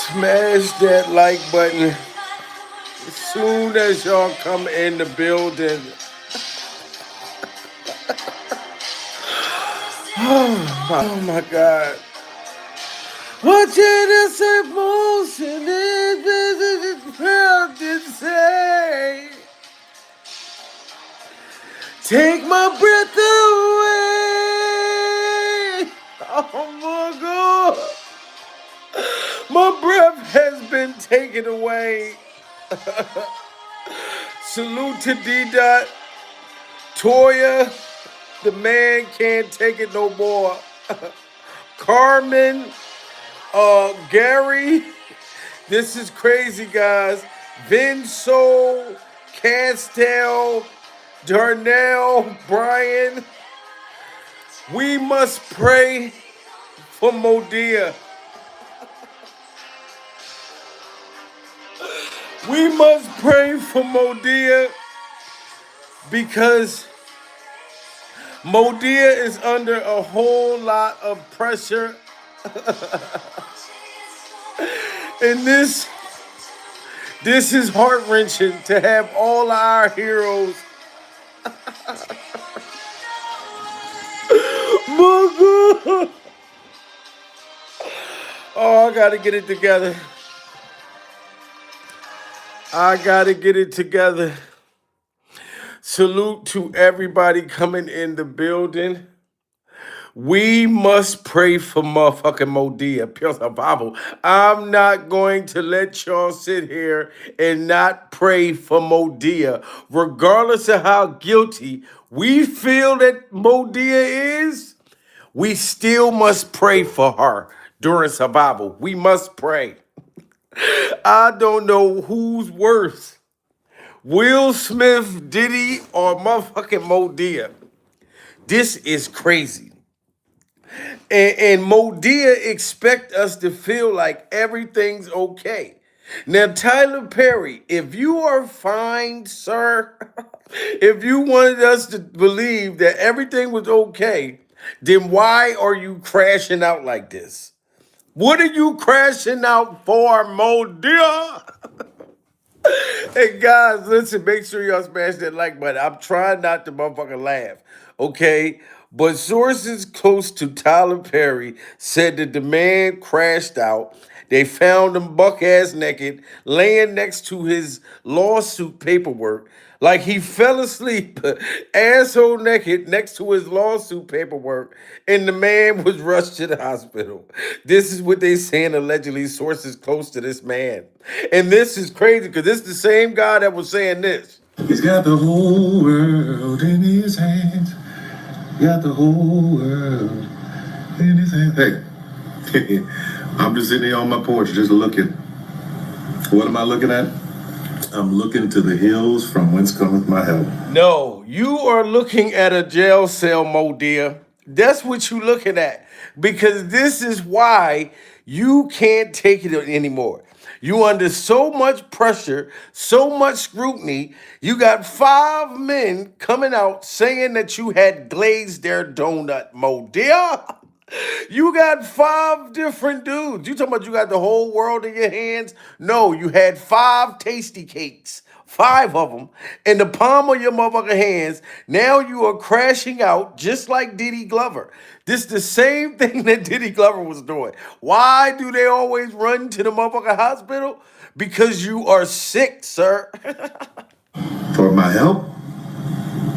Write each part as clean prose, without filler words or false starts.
Smash that like button as soon as y'all come in the building. Oh my God. What did this emotion is proud to say? Take my breath away. Oh my God. My breath has been taken away. Salute to D Dot. Toya, the man can't take it no more. Carmen, Gary, this is crazy, guys. Vinso, Castell, Darnell, Brian, we must pray for Modia. We must pray for Modia because Modia is under a whole lot of pressure. And this is heart-wrenching to have all our heroes. My God. Oh, I gotta get it together. I gotta get it together. Salute to everybody coming in the building. We must pray for motherfucking Modia. Pure Bible. I'm not going to let y'all sit here and not pray for Modia. Regardless of how guilty we feel that Modia is, we still must pray for her during survival. We must pray. I don't know who's worse, Will Smith, Diddy, or motherfucking Modia. This is crazy. And Modia expect us to feel like everything's okay. Now, Tyler Perry, if you are fine, sir, if you wanted us to believe that everything was okay, then why are you crashing out like this? What are you crashing out for, Modia? Hey guys, listen, make sure y'all smash that like button. I'm trying not to motherfucking laugh, okay? But sources close to Tyler Perry said that the man crashed out. They found him buck ass naked, laying next to his lawsuit paperwork. Like he fell asleep, asshole naked, next to his lawsuit paperwork, and the man was rushed to the hospital. This is what they saying allegedly, sources close to this man. And this is crazy because this is the same guy that was saying this. He's got the whole world in his hands. Got the whole world in his hands. Hey, I'm just sitting here on my porch just looking. What am I looking at? I'm looking to the hills from whence cometh my help. No, you are looking at a jail cell, Modia. That's what you're looking at. Because this is why you can't take it anymore. You under so much pressure, so much scrutiny. You got 5 men coming out saying that you had glazed their donut, Modia. You got 5 different dudes. You talking about you got the whole world in your hands? No, you had 5 tasty cakes. 5 of them in the palm of your motherfucking hands. Now you are crashing out just like Diddy Glover. This is the same thing that Diddy Glover was doing. Why do they always run to the motherfucking hospital? Because you are sick, sir. For my help?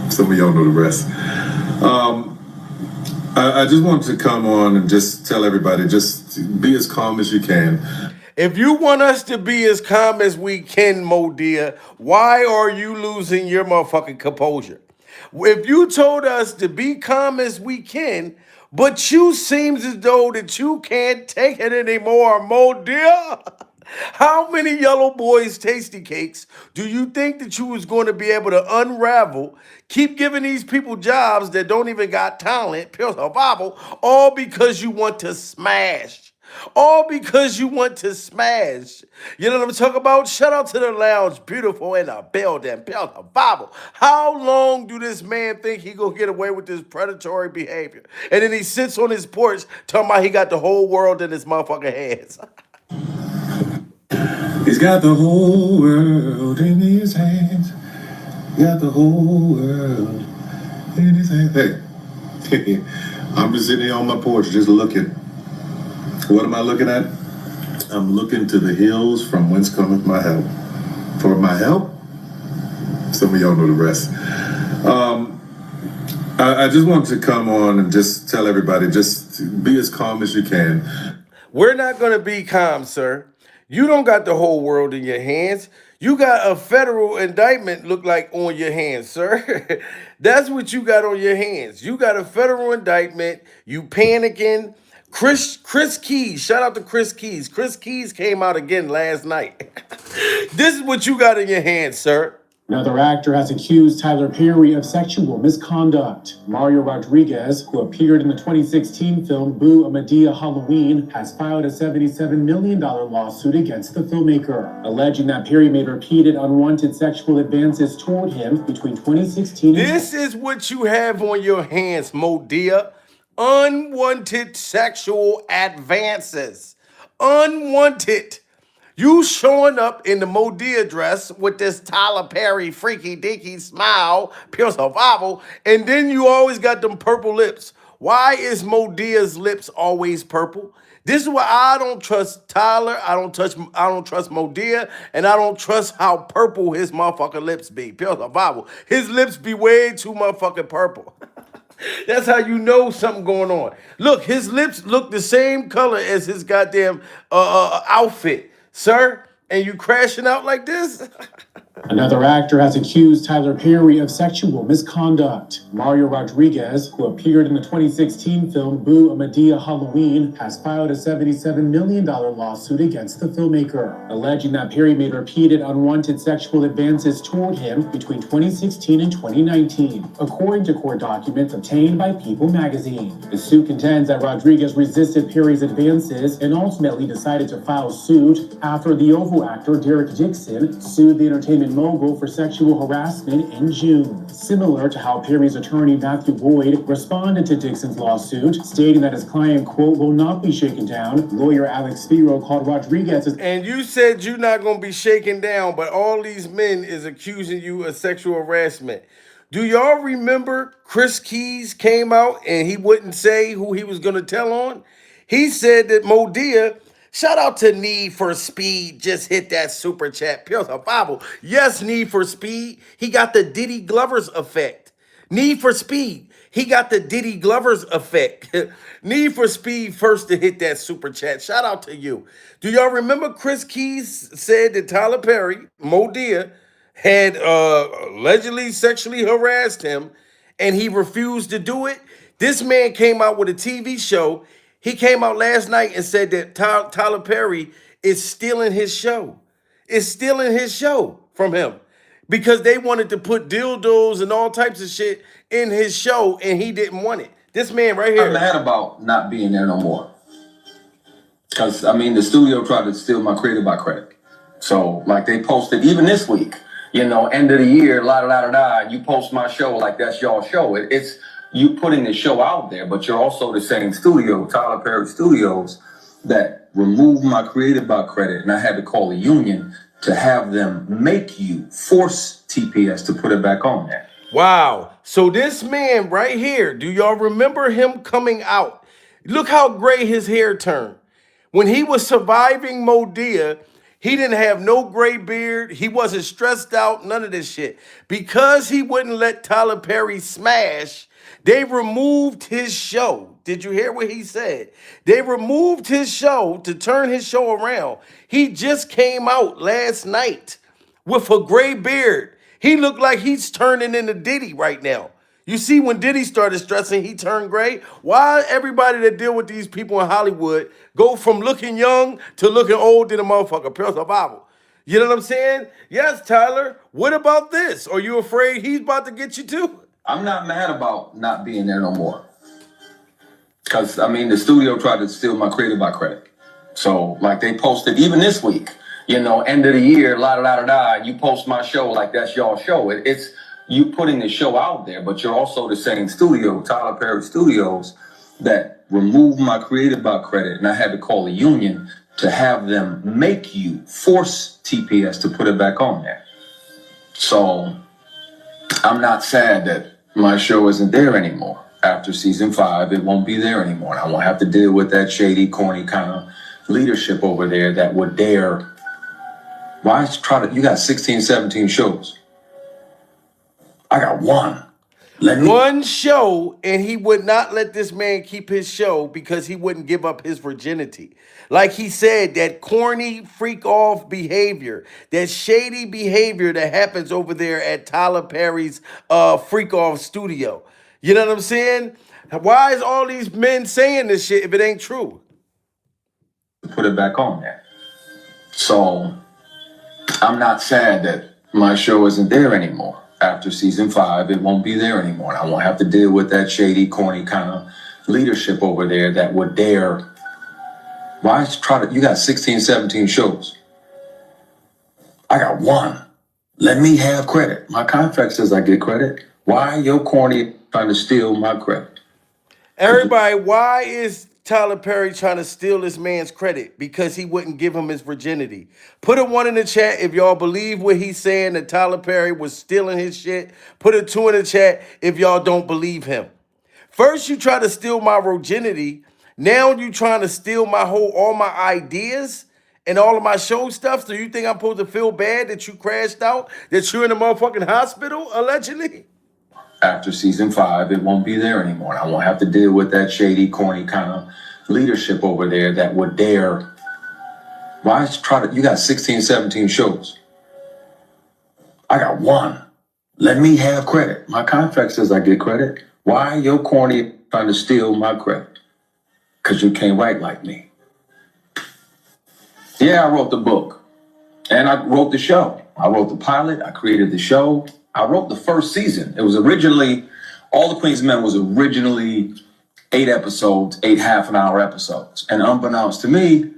Some of y'all know the rest. I just wanted to come on and just tell everybody, just be as calm as you can. If you want us to be as calm as we can, Modia, why are you losing your motherfucking composure? If you told us to be calm as we can, but you seems as though that you can't take it anymore, Modia. How many Yellow Boys tasty cakes do you think that you was going to be able to unravel, keep giving these people jobs that don't even got talent, pure survival, all because you want to smash? All because you want to smash. You know what I'm talking about? Shout out to the lounge, beautiful in the building, pure survival. How long do this man think he gonna get away with this predatory behavior? And then he sits on his porch talking about he got the whole world in his motherfucking hands. He's got the whole world in his hands. Got the whole world in his hands. Hey, I'm just sitting here on my porch just looking. What am I looking at? I'm looking to the hills from whence cometh my help. For my help? Some of y'all know the rest. I just want to come on and just tell everybody, just be as calm as you can. We're not going to be calm, sir. You don't got the whole world in your hands. You got a federal indictment look like on your hands, sir. That's what you got on your hands. You got a federal indictment. You panicking. Chris Keys, shout out to Chris Keys. Chris Keys came out again last night. This is what you got in your hands, sir. Another actor has accused Tyler Perry of sexual misconduct. Mario Rodriguez, who appeared in the 2016 film Boo! A Madea Halloween, has filed a $77 million lawsuit against the filmmaker, alleging that Perry made repeated unwanted sexual advances toward him between 2016 and... This is what you have on your hands, Madea. Unwanted sexual advances. Unwanted. You showing up in the Madea dress with this Tyler Perry freaky deaky smile, pure survival, and then you always got them purple lips. Why is Madea's lips always purple? This is why I don't trust Tyler. I don't trust Madea, and I don't trust how purple his motherfucking lips be. Pure survival. His lips be way too motherfucking purple. That's how you know something going on. Look, his lips look the same color as his goddamn outfit, sir. And you crashing out like this? Another actor has accused Tyler Perry of sexual misconduct. Mario Rodriguez, who appeared in the 2016 film Boo! A Madea Halloween, has filed a $77 million lawsuit against the filmmaker, alleging that Perry made repeated unwanted sexual advances toward him between 2016 and 2019, according to court documents obtained by People magazine. The suit contends that Rodriguez resisted Perry's advances and ultimately decided to file suit after the Oval actor Derek Dixon sued the entertainment mogul for sexual harassment in June. Similar to how Perry's attorney Matthew Boyd responded to Dixon's lawsuit, stating that his client, quote, will not be shaken down, lawyer Alex Spiro called Rodriguez's... And you said you're not going to be shaken down, but all these men is accusing you of sexual harassment. Do y'all remember Chris Keys came out and he wouldn't say who he was going to tell on? He said that Madea... Shout out to Need for Speed. Just hit that super chat. Pure survival. Yes, Need for Speed. He got the Diddy Glover's effect. Need for Speed. He got the Diddy Glover's effect. Need for Speed first to hit that super chat. Shout out to you. Do y'all remember Chris Keys said that Tyler Perry, Madea, had allegedly sexually harassed him and he refused to do it? This man came out with a TV show. He came out last night and said that Tyler Perry is stealing his show. Is stealing his show from him because they wanted to put dildos and all types of shit in his show and he didn't want it. This man right here. I'm mad about not being there no more. Because, I mean, the studio tried to steal my Created by Credit. So, like, they posted, even this week, you know, end of the year, you post my show like that's y'all show. It's you putting the show out there, but you're also the same studio, Tyler Perry Studios, that removed my Created by Credit, and I had to call a union to have them force TPS to put it back on there. Wow. So this man right here, do y'all remember him coming out? Look how gray his hair turned. When he was surviving Madea, he didn't have no gray beard. He wasn't stressed out, none of this shit. Because he wouldn't let Tyler Perry smash, they removed his show. Did you hear what he said? They removed his show to turn his show around. He just came out last night with a gray beard. He looked like he's turning into Diddy right now. You see, when Diddy started stressing, he turned gray. Why everybody that deal with these people in Hollywood go from looking young to looking old in a motherfucker? Pure survival. You know what I'm saying? Yes, Tyler. What about this? Are you afraid he's about to get you too? I'm not mad about not being there no more. Because, I mean, the studio tried to steal my Created by Credit. So, like, they posted, even this week, you know, end of the year, you post my show like that's y'all show. It's you putting the show out there, but you're also the same studio, Tyler Perry Studios, that removed my Created by Credit, and I had to call a union to have them make you force TPS to put it back on there. So I'm not sad that my show isn't there anymore. After season 5, it won't be there anymore. And I won't have to deal with that shady, corny kind of leadership over there that would dare. Why try to? You got 16, 17 shows. I got one. One show, and he would not let this man keep his show because he wouldn't give up his virginity. Like he said, that corny freak off behavior, that shady behavior that happens over there at Tyler Perry's freak off studio. You know what I'm saying? Why is all these men saying this shit if it ain't true? Put it back on there. So I'm not sad that my show isn't there anymore. After season 5, it won't be there anymore. And I won't have to deal with that shady, corny kind of leadership over there that would dare. Why try to? You got 16, 17 shows. I got one. Let me have credit. My contract says I get credit. Why your corny trying to steal my credit? Everybody, why is Tyler Perry trying to steal this man's credit? Because he wouldn't give him his virginity. Put a 1 in the chat if y'all believe what he's saying, that Tyler Perry was stealing his shit. Put a 2 in the chat if y'all don't believe him. First, you try to steal my virginity. Now you trying to steal all my ideas and all of my show stuff. So you think I'm supposed to feel bad that you crashed out, that you're in a motherfucking hospital, allegedly? After season 5, it won't be there anymore. I won't have to deal with that shady, corny kind of leadership over there that would dare. Why try to? You got 16, 17 shows. I got one. Let me have credit. My contract says I get credit. Why your corny trying to steal my credit? Because you can't write like me. Yeah, I wrote the book. And I wrote the show. I wrote the pilot. I created the show. I wrote the first season. It was originally, All the Queen's Men was originally 8 episodes, 8 half-an-hour episodes. And unbeknownst to me,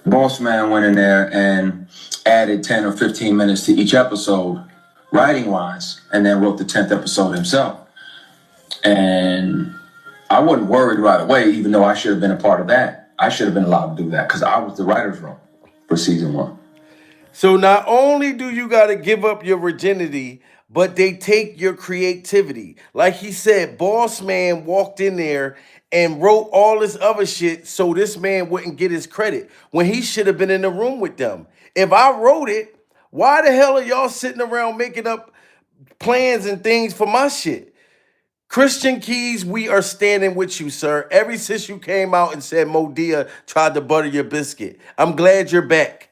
Boss Man went in there and added 10 or 15 minutes to each episode, writing-wise, and then wrote the 10th episode himself. And I wasn't worried right away, even though I should have been a part of that. I should have been allowed to do that because I was the writer's room for season 1. So not only do you got to give up your virginity, but they take your creativity. Like he said, Boss Man walked in there and wrote all this other shit so this man wouldn't get his credit when he should have been in the room with them. If I wrote it, why the hell are y'all sitting around making up plans and things for my shit? Christian Keys, we are standing with you, sir. Ever since you came out and said Modia tried to butter your biscuit. I'm glad you're back.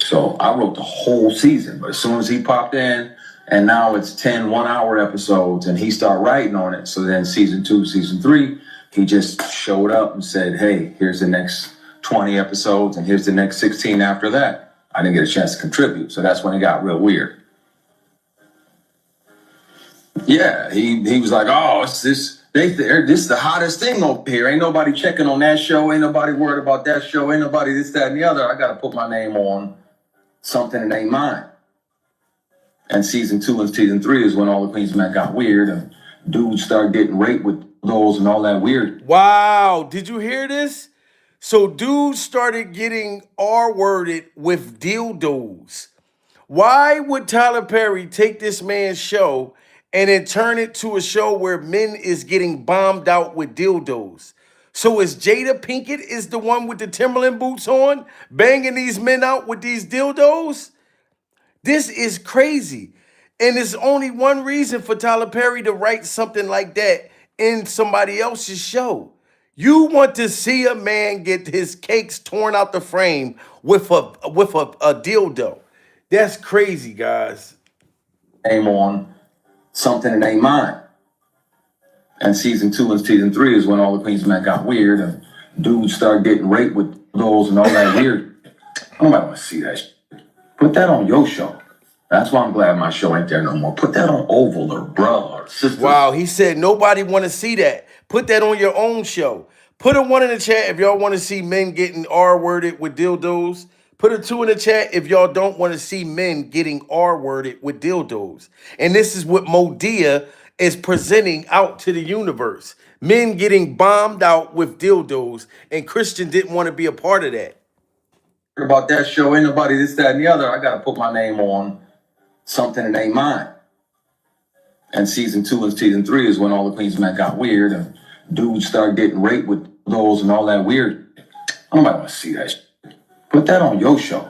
So I wrote the whole season, but as soon as he popped in, and now it's 10 one-hour episodes, and he started writing on it. So then season 2, season 3, he just showed up and said, hey, here's the next 20 episodes, and here's the next 16 after that. I didn't get a chance to contribute, so that's when it got real weird. Yeah, he was like, oh, this is the hottest thing over here. Ain't nobody checking on that show. Ain't nobody worried about that show. Ain't nobody this, that, and the other. I got to put my name on something that ain't mine. And season 2 and season 3 is when All the Queen's Men got weird and dudes started getting raped with those and all that weird. Wow, did you hear this? So dudes started getting R-worded with dildos. Why would Tyler Perry take this man's show and then turn it to a show where men is getting bombed out with dildos? So is Jada Pinkett is the one with the Timberland boots on, banging these men out with these dildos? This is crazy. And there's only one reason for Tyler Perry to write something like that in somebody else's show. You want to see a man get his cakes torn out the frame with a dildo. That's crazy, guys. Name on something that ain't mine. And season 2 and season 3 is when All the Queen's Men got weird and dudes started getting raped with those and all that weird. Nobody want to see that shit. Put that on your show. That's why I'm glad my show ain't there no more. Put that on Oval or Bruh or Sister. Wow, he said nobody want to see that. Put that on your own show. Put a 1 in the chat if y'all want to see men getting R-worded with dildos. Put a 2 in the chat if y'all don't want to see men getting R-worded with dildos. And this is what Modia is presenting out to the universe. Men getting bombed out with dildos, and Christian didn't want to be a part of that. About that show, ain't nobody this, that, and the other. I gotta put my name on something that ain't mine. And season 2 and season 3 is when all the Queens men got weird and dudes started getting raped with those and all that weird. Nobody want to see that shit. Put that on your show.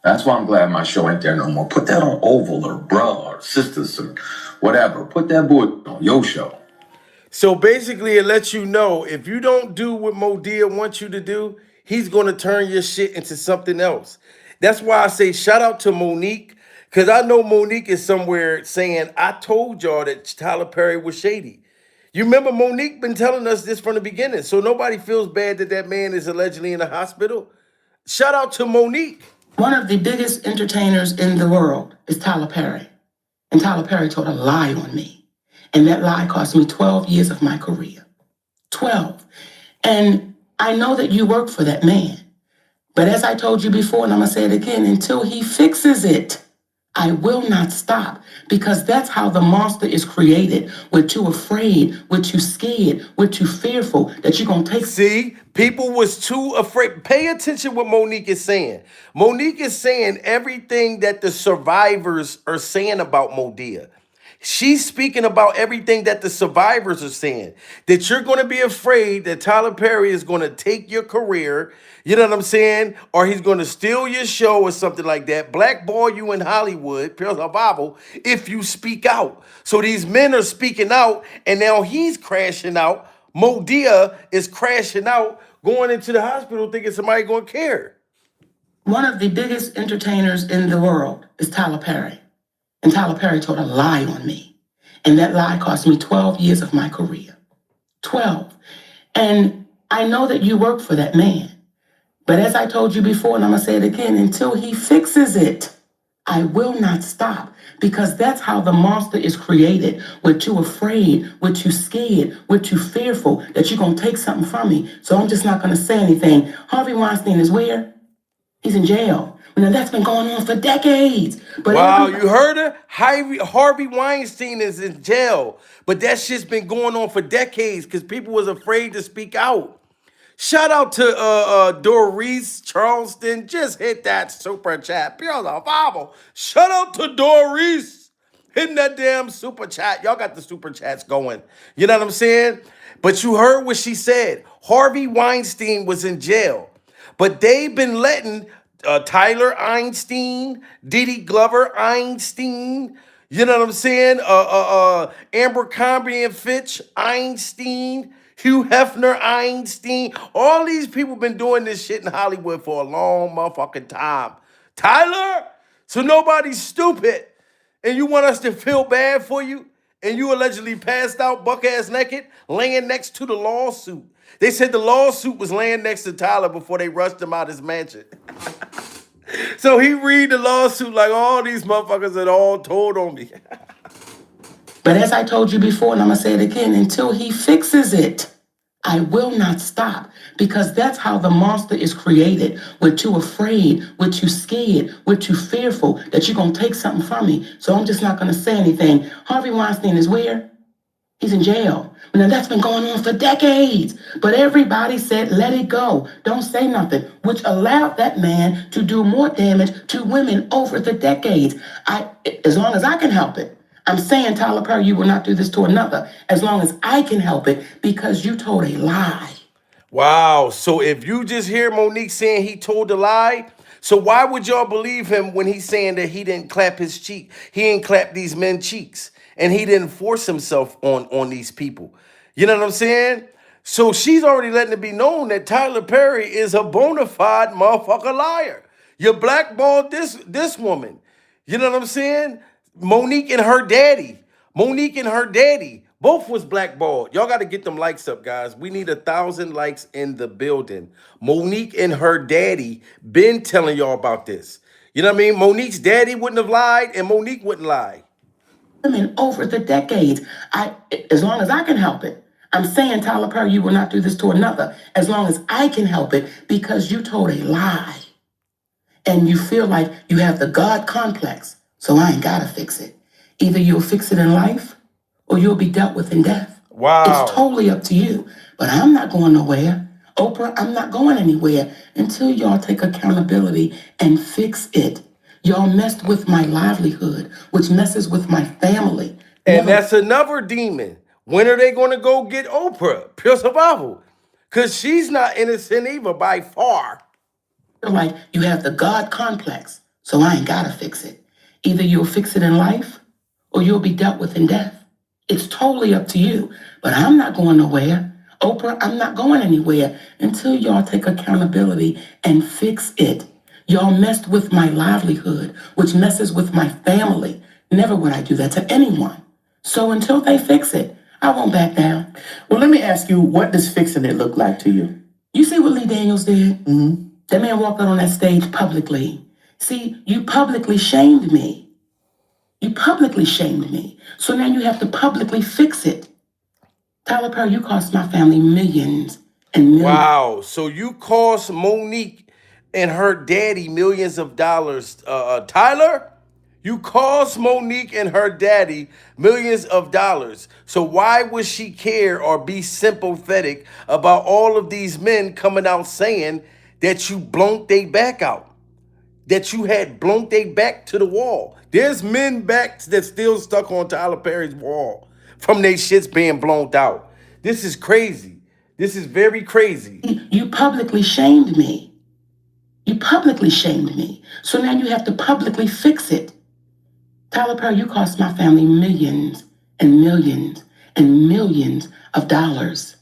That's why I'm glad my show ain't there no more. Put that on Oval or Bruh or Sisters or whatever. Put that boy on your show. So basically, it lets you know if you don't do what Modia wants you to do, he's going to turn your shit into something else. That's why I say shout out to Monique, because I know Monique is somewhere saying, I told y'all that Tyler Perry was shady. You remember Monique been telling us this from the beginning, so nobody feels bad that that man is allegedly in the hospital. Shout out to Monique. One of the biggest entertainers in the world is Tyler Perry. And Tyler Perry told a lie on me. And that lie cost me 12 years of my career. 12. And I know that you work for that man. But as I told you before, and I'm going to say it again, until he fixes it, I will not stop, because that's how the monster is created. We're too afraid, we're too scared, we're too fearful that you're going to take... See, people was too afraid. Pay attention what Monique is saying. Monique is saying everything that the survivors are saying about Modia. She's speaking about everything that the survivors are saying. That you're going to be afraid that Tyler Perry is going to take your career, you know what I'm saying? Or he's going to steal your show or something like that. Blackball you in Hollywood, Pearl Bible, if you speak out. So these men are speaking out, and now he's crashing out. Modia is crashing out, going into the hospital thinking somebody going to care. One of the biggest entertainers in the world is Tyler Perry. And Tyler Perry told a lie on me. And that lie cost me 12 years of my career. 12. And I know that you work for that man. But as I told you before, and I'm going to say it again, until he fixes it, I will not stop. Because that's how the monster is created. We're too afraid, we're too scared, we're too fearful that you're going to take something from me. So I'm just not going to say anything. Harvey Weinstein is where? He's in jail. Now, that's been going on for decades. But wow, you heard her? Harvey Weinstein is in jail. But that shit's been going on for decades because people was afraid to speak out. Shout out to Doris Charleston. Just hit that super chat. Pure the Bible. Shout out to Doris. Hitting that damn super chat. Y'all got the super chats going. You know what I'm saying? But you heard what she said. Harvey Weinstein was in jail. But they've been letting... Tyler Einstein, Diddy Glover Einstein, you know what I'm saying? Abercrombie and Fitch Einstein, Hugh Hefner Einstein. All these people been doing this shit in Hollywood for a long motherfucking time. Tyler, so nobody's stupid. And you want us to feel bad for you? And you allegedly passed out buck-ass naked, laying next to the lawsuit. They said the lawsuit was laying next to Tyler before they rushed him out his mansion. So he read the lawsuit like all these motherfuckers had all told on me. But as I told you before, and I'm going to say it again, until he fixes it, I will not stop. Because that's how the monster is created. We're too afraid, we're too scared, we're too fearful that you're going to take something from me. So I'm just not going to say anything. Harvey Weinstein is where? He's in jail. Now, that's been going on for decades. But everybody said, let it go. Don't say nothing, which allowed that man to do more damage to women over the decades. As long as I can help it. I'm saying, Tyler Perry, you will not do this to another. As long as I can help it, because you told a lie. Wow. So if you just hear Monique saying he told a lie, so why would y'all believe him when he's saying that he didn't clap his cheek? He didn't clap these men's cheeks. And he didn't force himself on these people. You know what I'm saying? So she's already letting it be known that Tyler Perry is a bona fide motherfucker liar. You blackballed this woman. You know what I'm saying? Monique and her daddy. Both was blackballed. Y'all got to get them likes up, guys. We need 1,000 likes in the building. Monique and her daddy been telling y'all about this. You know what I mean? Monique's daddy wouldn't have lied and Monique wouldn't lie. Women over the decades. As long as I can help it. I'm saying, Tyler Perry, you will not do this to another. As long as I can help it, because you told a lie. And you feel like you have the God complex. So I ain't got to fix it. Either you'll fix it in life or you'll be dealt with in death. Wow. It's totally up to you. But I'm not going nowhere. Oprah, I'm not going anywhere until y'all take accountability and fix it. Y'all messed with my livelihood, which messes with my family. And that's another demon. When are they going to go get Oprah? Pure survival. Because she's not innocent either by far. Like you have the God complex, so I ain't gotta fix it. Either you'll fix it in life or you'll be dealt with in death. It's totally up to you. But I'm not going nowhere. Oprah, I'm not going anywhere until y'all take accountability and fix it. Y'all messed with my livelihood, which messes with my family. Never would I do that to anyone. So until they fix it, I won't back down. Well, let me ask you, what does fixing it look like to you? You see what Lee Daniels did? Mm-hmm. That man walked out on that stage publicly. See, you publicly shamed me. You publicly shamed me. So now you have to publicly fix it. Tyler Perry, you cost my family millions and millions. Wow. So you cost Monique and her daddy millions of dollars. Tyler, you cost Monique and her daddy millions of dollars. So why would she care or be sympathetic about all of these men coming out saying that you blonked they back out? That you had blonked they back to the wall. There's men back that's still stuck on Tyler Perry's wall from their shits being blown out. This is crazy. This is very crazy. You publicly shamed me. You publicly shamed me. So now you have to publicly fix it. Tyler Perry, you cost my family millions and millions and millions of dollars.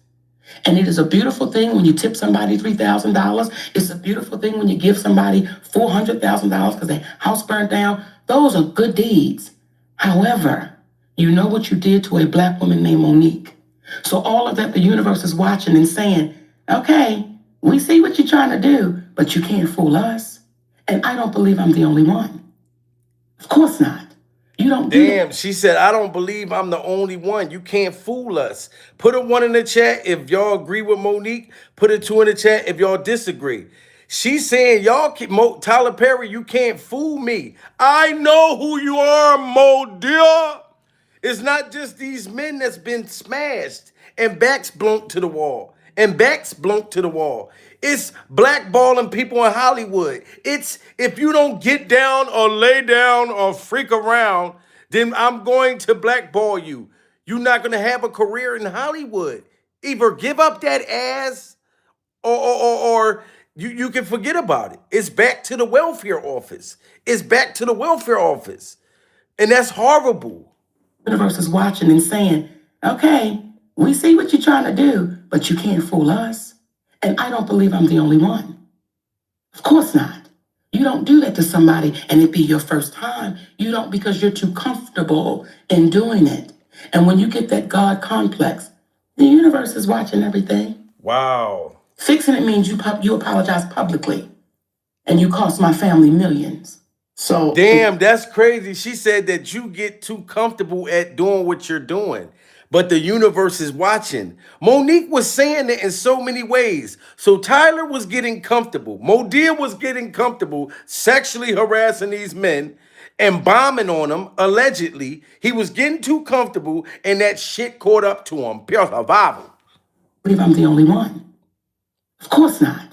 And it is a beautiful thing when you tip somebody $3,000. It's a beautiful thing when you give somebody $400,000 because their house burned down. Those are good deeds. However, you know what you did to a Black woman named Monique. So all of that, the universe is watching and saying, okay, we see what you're trying to do, but you can't fool us. And I don't believe I'm the only one. Of course not. You don't do Damn, she said, I don't believe I'm the only one. You can't fool us. Put a 1 in the chat if y'all agree with Monique. Put a 2 in the chat if y'all disagree. She's saying, Tyler Perry, you can't fool me. I know who you are, Mo dear. It's not just these men that's been smashed and backs blunked to the wall. And backs blunked to the wall. It's blackballing people in Hollywood. It's if you don't get down or lay down or freak around, then I'm going to blackball you. You're not going to have a career in Hollywood. Either give up that ass or you can forget about it. It's back to the welfare office. It's back to the welfare office. And that's horrible. The universe is watching and saying, okay, we see what you're trying to do, but you can't fool us. And I don't believe I'm the only one. Of course not. You don't do that to somebody and it be your first time. You don't because you're too comfortable in doing it. And when you get that God complex, the universe is watching everything. Wow. Fixing it means you apologize publicly and you cost my family millions. So Damn, that's crazy. She said that you get too comfortable at doing what you're doing, but the universe is watching. Monique was saying it in so many ways. So Tyler was getting comfortable. Modia was getting comfortable sexually harassing these men and bombing on them, allegedly. He was getting too comfortable and that shit caught up to him. Pure survival. I believe I'm the only one. Of course not.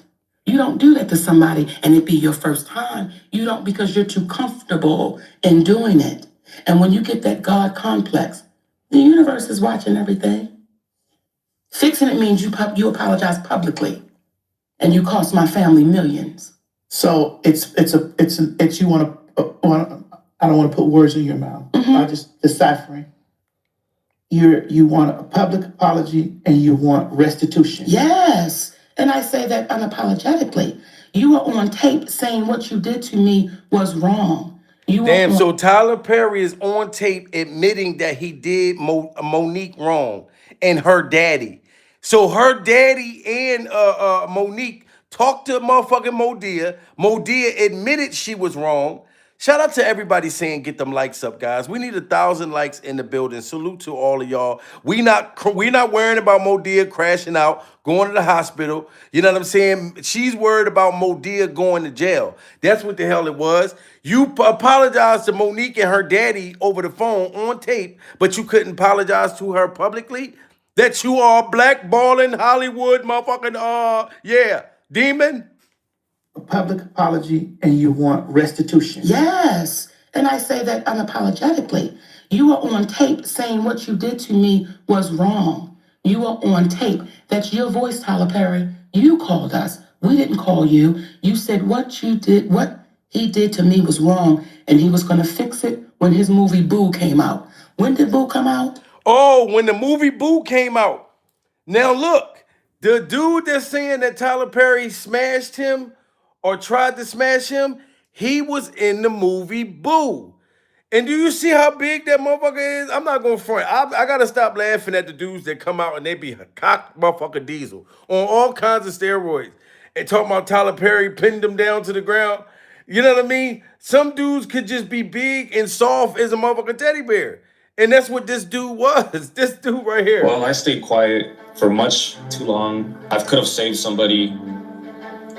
You don't do that to somebody and it be your first time. You don't because you're too comfortable in doing it. And when you get that God complex, the universe is watching everything. Fixing it means you apologize publicly and you cost my family millions. So it's you want to. I don't want to put words in your mouth. I'm just deciphering. You want a public apology and you want restitution. Yes. And I say that unapologetically. You are on tape saying what you did to me was wrong. Damn, so Tyler Perry is on tape admitting that he did Monique wrong and her daddy. So her daddy and Monique talked to motherfucking Modia. Modia admitted she was wrong. Shout out to everybody saying get them likes up, guys. We need 1,000 likes in the building. Salute to all of y'all. We not worrying about Modia crashing out, going to the hospital. You know what I'm saying? She's worried about Modia going to jail. That's what the hell it was. You apologized to Monique and her daddy over the phone on tape, but you couldn't apologize to her publicly. That you are blackballing Hollywood, motherfucking yeah, demon. A public apology and you want restitution. Yes. And I say that unapologetically. You are on tape saying what you did to me was wrong. You are on tape. That's your voice, Tyler Perry. You called us. We didn't call you. You said what he did to me was wrong, and he was going to fix it when his movie Boo came out. When did Boo come out? Oh, when the movie Boo came out. Now look, the dude that's saying that Tyler Perry smashed him or tried to smash him, he was in the movie Boo. And do you see how big that motherfucker is? I'm not going to front. I got to stop laughing at the dudes that come out and they be cock motherfucker diesel on all kinds of steroids and talking about Tyler Perry pinned them down to the ground. You know what I mean? Some dudes could just be big and soft as a motherfucking teddy bear. And that's what this dude was. This dude right here. Well, I stayed quiet for much too long. I could have saved somebody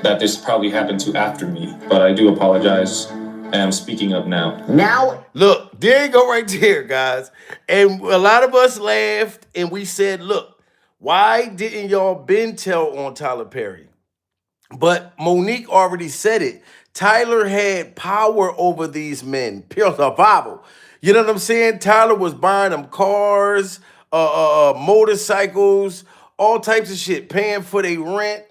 that this probably happened to after me, but I do apologize, and I'm speaking up now. Look, there you go right there, guys. And a lot of us laughed and we said, look, why didn't y'all been tell on Tyler Perry? But Monique already said it. Tyler had power over these men. Pure survival. You know what I'm saying? Tyler was buying them cars, motorcycles, all types of shit, paying for their rent.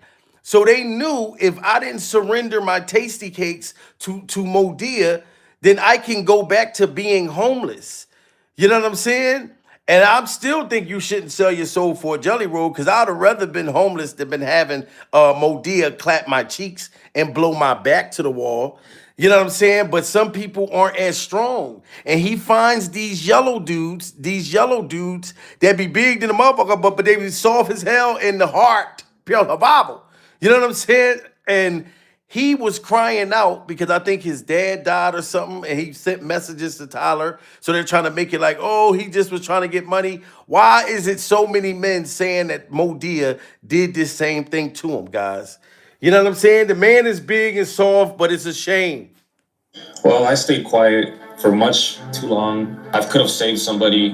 So they knew if I didn't surrender my tasty cakes to Modia, then I can go back to being homeless. You know what I'm saying? And I still think you shouldn't sell your soul for a jelly roll because I'd have rather been homeless than been having Modia clap my cheeks and blow my back to the wall. You know what I'm saying? But some people aren't as strong. And he finds these yellow dudes that be big than a motherfucker, but they be soft as hell in the heart. Pure survival. You know what I'm saying? And he was crying out because I think his dad died or something, and he sent messages to Tyler. So they're trying to make it like, oh, he just was trying to get money. Why is it so many men saying that Modia did this same thing to him, guys? You know what I'm saying? The man is big and soft, but it's a shame. Well, I stayed quiet for much too long. I could have saved somebody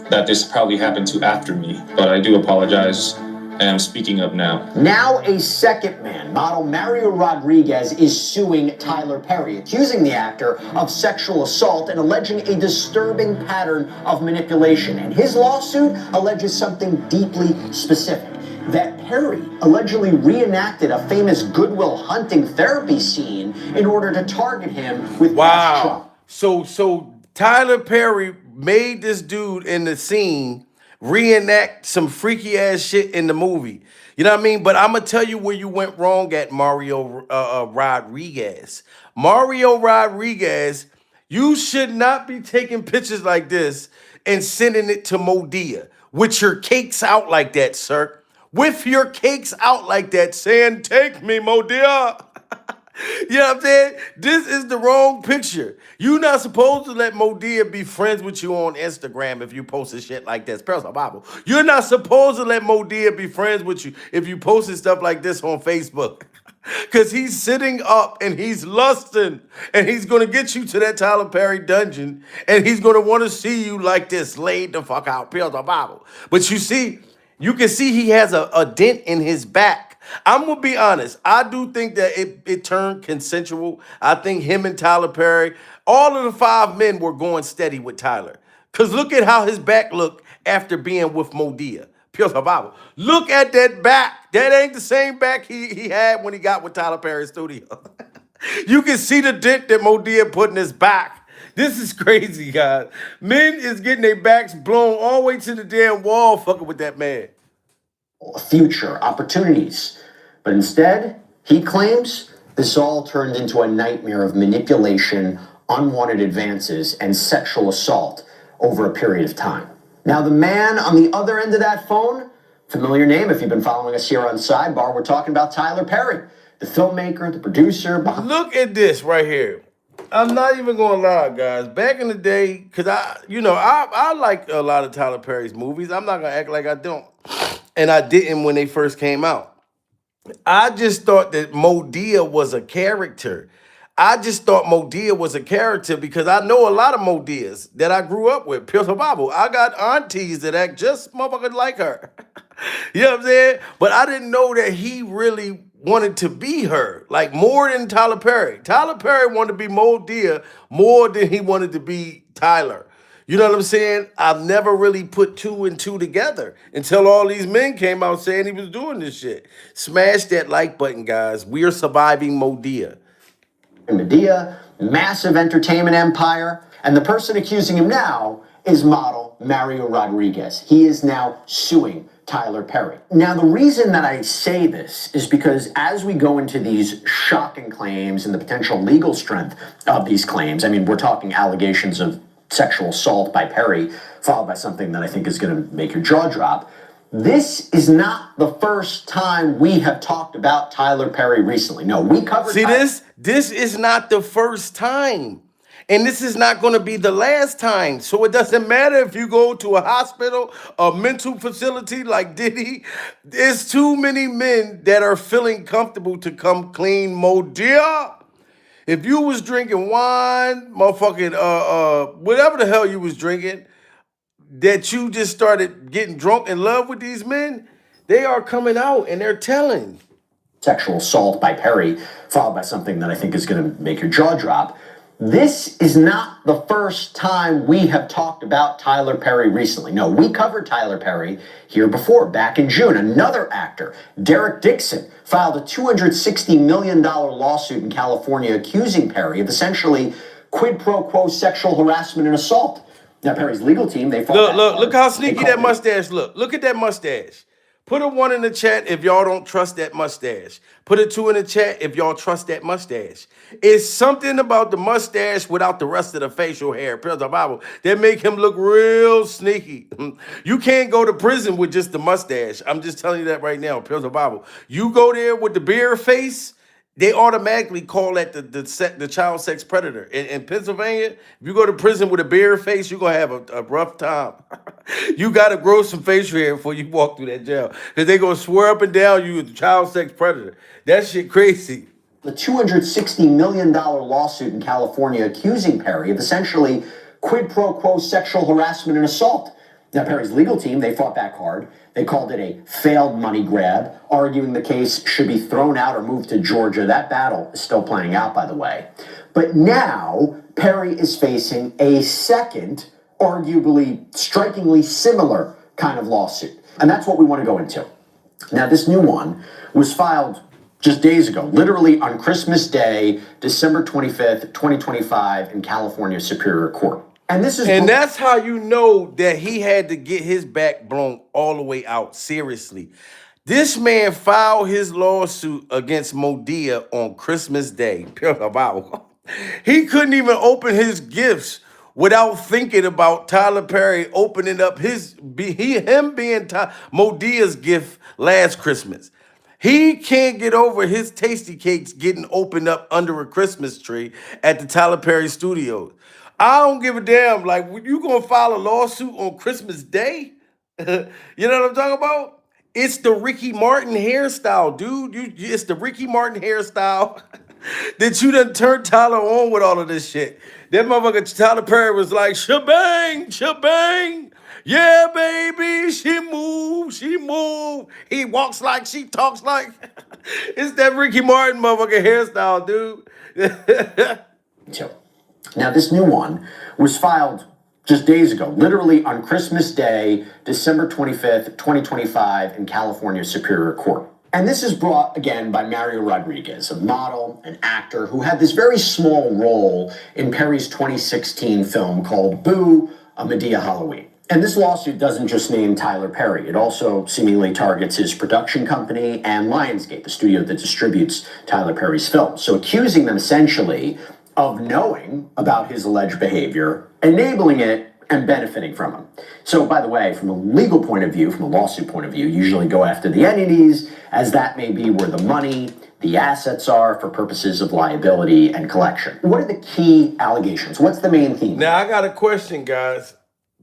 that this probably happened to after me, but I do apologize, and I'm speaking up now. Now a second man, model Mario Rodriguez, is suing Tyler Perry, accusing the actor of sexual assault and alleging a disturbing pattern of manipulation. And his lawsuit alleges something deeply specific. That Perry allegedly reenacted a famous Good Will Hunting therapy scene in order to target him with past trauma. So Tyler Perry made this dude in the scene reenact some freaky ass shit in the movie. You know what I mean? But I'm gonna tell you where you went wrong at Mario Rodriguez. Mario Rodriguez, you should not be taking pictures like this and sending it to Modia with your cakes out like that, sir. With your cakes out like that, saying, take me, Modia. You know what I'm saying? This is the wrong picture. You're not supposed to let Modia be friends with you on Instagram if you posted shit like this. Personal Bible. You're not supposed to let Modia be friends with you if you posted stuff like this on Facebook. Because he's sitting up and he's lusting and he's going to get you to that Tyler Perry dungeon and he's going to want to see you like this, laid the fuck out. Personal Bible. But you see, you can see he has a dent in his back. I'm going to be honest. I do think that it turned consensual. I think him and Tyler Perry, all of the 5 men were going steady with Tyler. Because look at how his back looked after being with Modia. Pure survival. Look at that back. That ain't the same back he had when he got with Tyler Perry's studio. You can see the dent that Modia put in his back. This is crazy, guys. Men is getting their backs blown all the way to the damn wall fucking with that man. Future opportunities. But instead, he claims this all turned into a nightmare of manipulation, unwanted advances, and sexual assault over a period of time. Now, the man on the other end of that phone, familiar name if you've been following us here on Sidebar, we're talking about Tyler Perry, the filmmaker, the producer. Look at this right here. I'm not even gonna lie, guys. Back in the day, cause I like a lot of Tyler Perry's movies. I'm not gonna act like I don't, and I didn't when they first came out. I just thought that Modea was a character. I just thought Modea was a character because I know a lot of Modeas that I grew up with. Pure Bible. I got aunties that act just motherfucking like her. You know what I'm saying? But I didn't know that he really wanted to be her, like more than Tyler Perry. Tyler Perry wanted to be Modea more than he wanted to be Tyler. You know what I'm saying? I've never really put two and two together until all these men came out saying he was doing this shit. Smash that like button, guys. We are surviving Modea. Medea, massive entertainment empire, and the person accusing him now is model Mario Rodriguez. He is now suing Tyler Perry. Now, the reason that I say this is because as we go into these shocking claims and the potential legal strength of these claims, I mean, we're talking allegations of sexual assault by Perry, followed by something that I think is going to make your jaw drop. This is not the first time we have talked about Tyler Perry recently. No, we covered. See this? This is not the first time. And this is not going to be the last time. So it doesn't matter if you go to a hospital, a mental facility like Diddy. There's too many men that are feeling comfortable to come clean. Modea. If you was drinking wine, motherfucking whatever the hell you was drinking, that you just started getting drunk in love with these men, they are coming out and they're telling. Sexual assault by Perry, followed by something that I think is going to make your jaw drop. This is not the first time we have talked about Tyler Perry recently. No, we covered Tyler Perry here before, back in June. Another actor, Derek Dixon, filed a $260 million lawsuit in California accusing Perry of essentially quid pro quo sexual harassment and assault. Now, Perry's legal team, they fought Look how sneaky that mustache look. Look at that mustache. Put a 1 in the chat if y'all don't trust that mustache. Put a 2 in the chat if y'all trust that mustache. It's something about the mustache without the rest of the facial hair, Pure the Bible, that make him look real sneaky. You can't go to prison with just the mustache. I'm just telling you that right now, Pure the Bible. You go there with the beard face, they automatically call that the child sex predator. In Pennsylvania, if you go to prison with a beard face, you're going to have a rough time. You got to grow some facial hair before you walk through that jail. Because they're going to swear up and down you the child sex predator. That shit crazy. The $260 million lawsuit in California accusing Perry of essentially quid pro quo sexual harassment and assault. Now, Perry's legal team, they fought back hard. They called it a failed money grab, arguing the case should be thrown out or moved to Georgia. That battle is still playing out, by the way. But now, Perry is facing a second, arguably strikingly similar kind of lawsuit. And that's what we want to go into. Now, this new one was filed just days ago, literally on Christmas Day, December 25th, 2025, in California Superior Court. And that's how you know that he had to get his back blown all the way out. Seriously. This man filed his lawsuit against Modea on Christmas Day. He couldn't even open his gifts without thinking about Tyler Perry opening up him being Modea's gift last Christmas. He can't get over his tasty cakes getting opened up under a Christmas tree at the Tyler Perry studios. I don't give a damn. Like, you gonna file a lawsuit on Christmas Day? You know what I'm talking about? It's the Ricky Martin hairstyle, dude. It's the Ricky Martin hairstyle that you done turned Tyler on with all of this shit. That motherfucker Tyler Perry was like, shebang, shebang. Yeah, baby, she move. He walks like, she talks like. It's that Ricky Martin motherfucking hairstyle, dude. Now, this new one was filed just days ago, literally on Christmas Day, December 25th, 2025, in California Superior Court. And this is brought, again, by Mario Rodriguez, a model, an actor who had this very small role in Perry's 2016 film called Boo, A Madea Halloween. And this lawsuit doesn't just name Tyler Perry. It also seemingly targets his production company and Lionsgate, the studio that distributes Tyler Perry's films. So accusing them essentially of knowing about his alleged behavior, enabling it, and benefiting from him. So, by the way, from a legal point of view, from a lawsuit point of view, usually go after the entities, as that may be where the money, the assets are for purposes of liability and collection. What are the key allegations? What's the main theme? Now I got a question, guys.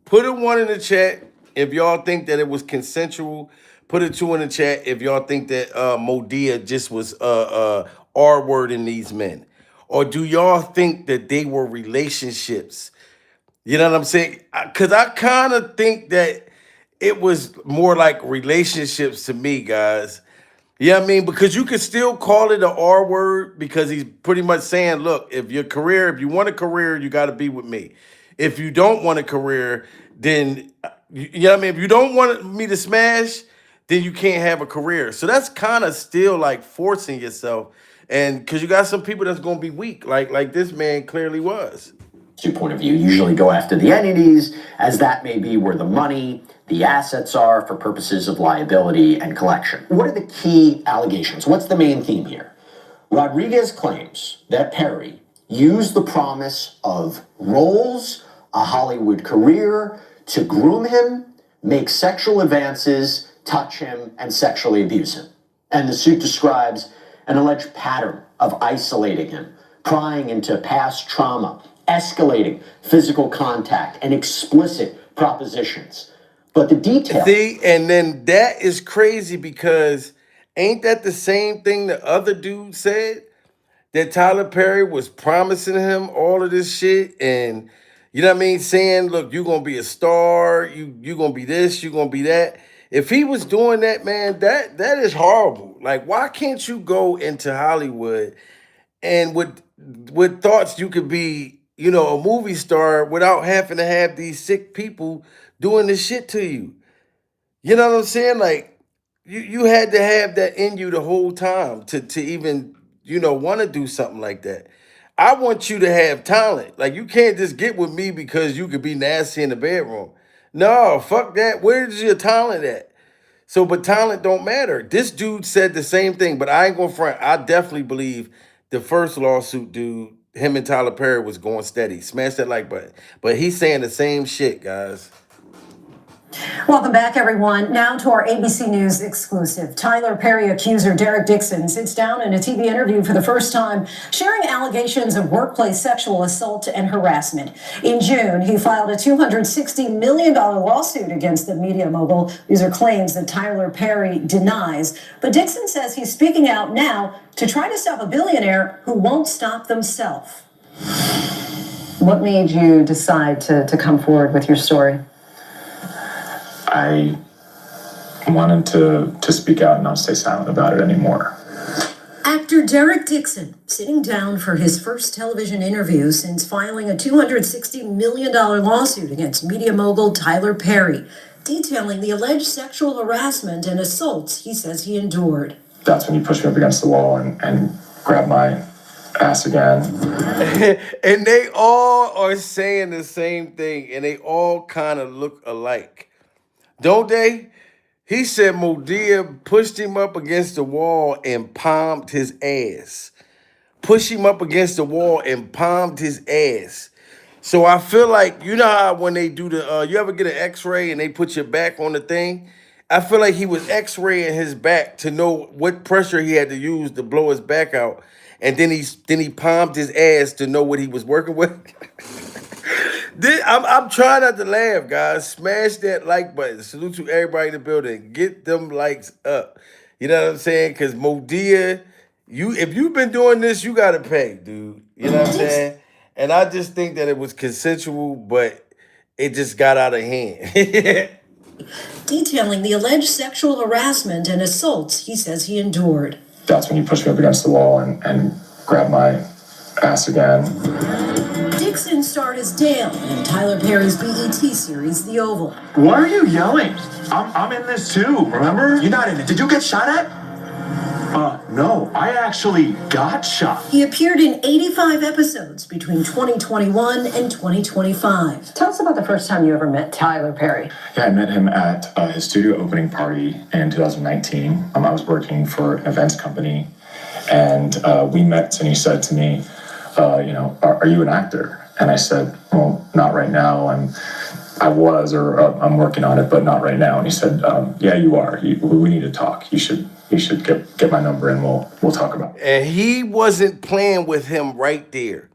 Put a 1 in the chat if y'all think that it was consensual. Put a 2 in the chat if y'all think that Modia just was R-wording these men. Or do y'all think that they were relationships? You know what I'm saying? Because I kind of think that it was more like relationships to me, guys. You know what I mean? Because you could still call it an R word because he's pretty much saying, look, if you want a career, you got to be with me. If you don't want a career, then, you know what I mean? If you don't want me to smash, then you can't have a career. So that's kind of still like forcing yourself. And because you got some people that's going to be weak, like this man clearly was. Your point of view, usually go after the entities, as that may be where the money, the assets are for purposes of liability and collection. What are the key allegations? What's the main theme here? Rodriguez claims that Perry used the promise of roles, a Hollywood career, to groom him, make sexual advances, touch him, and sexually abuse him. And the suit describes an alleged pattern of isolating him, prying into past trauma, escalating physical contact, and explicit propositions. But the details... See, and then that is crazy because ain't that the same thing the other dude said? That Tyler Perry was promising him all of this shit and, you know what I mean, saying, look, you're going to be a star, you're going to be this, you're going to be that. If he was doing that, man, that is horrible. Like, why can't you go into Hollywood and with thoughts you could be, you know, a movie star without having to have these sick people doing this shit to you? You know what I'm saying? Like, you had to have that in you the whole time to even, you know, want to do something like that. I want you to have talent. Like, you can't just get with me because you could be nasty in the bedroom. No, fuck that. Where's your talent at? So, but talent don't matter. This dude said the same thing, but I ain't gonna front. I definitely believe the first lawsuit dude, him and Tyler Perry was going steady. Smash that like button. But he's saying the same shit, guys. Welcome back, everyone. Now to our ABC News exclusive. Tyler Perry accuser Derek Dixon sits down in a TV interview for the first time, sharing allegations of workplace sexual assault and harassment. In June, he filed a $260 million lawsuit against the media mogul. These are claims that Tyler Perry denies. But Dixon says he's speaking out now to try to stop a billionaire who won't stop themselves. What made you decide to come forward with your story? I wanted to speak out and not stay silent about it anymore. Actor Derek Dixon sitting down for his first television interview since filing a $260 million lawsuit against media mogul Tyler Perry, detailing the alleged sexual harassment and assaults he says he endured. That's when you push me up against the wall and grab my ass again. And they all are saying the same thing, and they all kind of look alike. Don't they? He said Modia pushed him up against the wall and palmed his ass. Push him up against the wall and palmed his ass. So I feel like, you know how when they do the, you ever get an x-ray and they put your back on the thing? I feel like he was x-raying his back to know what pressure he had to use to blow his back out. And then he palmed his ass to know what he was working with. I'm trying not to laugh, guys. Smash that like button. Salute to everybody in the building. Get them likes up. You know what I'm saying? Because Modia, if you've been doing this, you got to pay, dude. You know what I'm saying? And I just think that it was consensual, but it just got out of hand. Detailing the alleged sexual harassment and assaults he says he endured. That's when you push me up against the wall and grab my ass again. Dixon starred as Dale in Tyler Perry's BET series, The Oval. Why are you yelling? I'm in this too, remember? You're not in it. Did you get shot at? No, I actually got shot. He appeared in 85 episodes between 2021 and 2025. Tell us about the first time you ever met Tyler Perry. Yeah, I met him at his studio opening party in 2019. I was working for an events company, and we met, and he said to me, are you an actor? And I said, well, not right now. I'm I was, or I'm working on it, but not right now. And he said, yeah, you are. We need to talk. You should get my number and we'll talk about it. And he wasn't playing with him right there.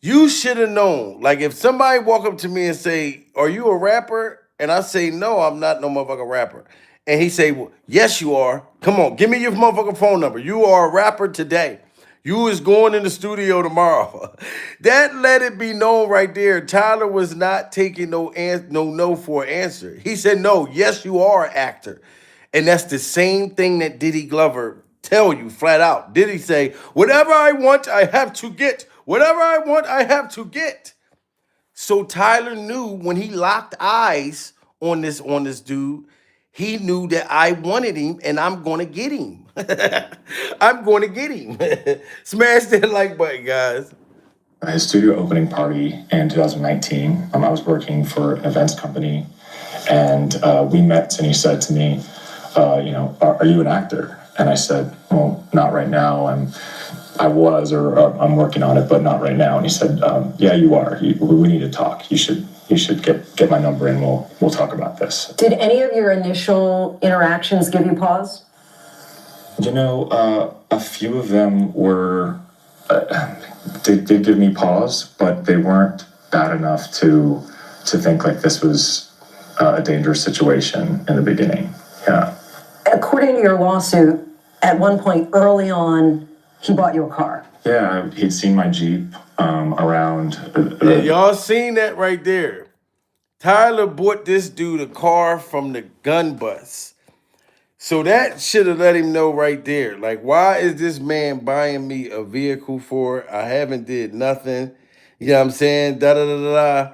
You should have known. Like if somebody walk up to me and say, "Are you a rapper?" and I say, "No, I'm not no motherfucking rapper," and he say, well, "Yes, you are. Come on, give me your motherfucking phone number. You are a rapper today. You is going in the studio tomorrow." That let it be known right there. Tyler was not taking no for an answer. He said, "No, yes, you are an actor," and that's the same thing that Diddy Glover tell you flat out. Diddy say, "Whatever I want, I have to get. Whatever I want, I have to get." So Tyler knew when he locked eyes on this dude, he knew that I wanted him and I'm gonna get him. I'm gonna get him. Smash that like button, guys. His studio opening party in 2019, I was working for an events company, and we met, and he said to me, are you an actor? And I said, well, not right now. I was, or I'm working on it, but not right now. And he said, yeah, you are. We need to talk. You should get my number and we'll talk about this. Did any of your initial interactions give you pause? A few of them were, did give me pause, but they weren't bad enough to think like this was a dangerous situation in the beginning. Yeah. According to your lawsuit, at one point early on, he bought you a car. Yeah, he'd seen my Jeep around. Yeah, y'all seen that right there. Tyler bought this dude a car from the gun bus. So that should have let him know right there. Like, why is this man buying me a vehicle for? I haven't did nothing. You know what I'm saying? Da-da-da-da-da.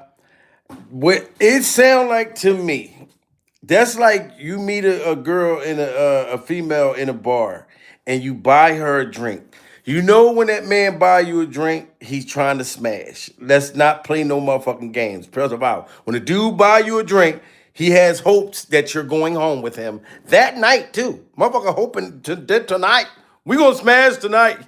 What it sound like to me, that's like you meet a girl in a female in a bar and you buy her a drink. You know when that man buy you a drink, he's trying to smash. Let's not play no motherfucking games. First of all, when a dude buy you a drink, he has hopes that you're going home with him that night too. Motherfucker hoping tonight. We gonna smash tonight.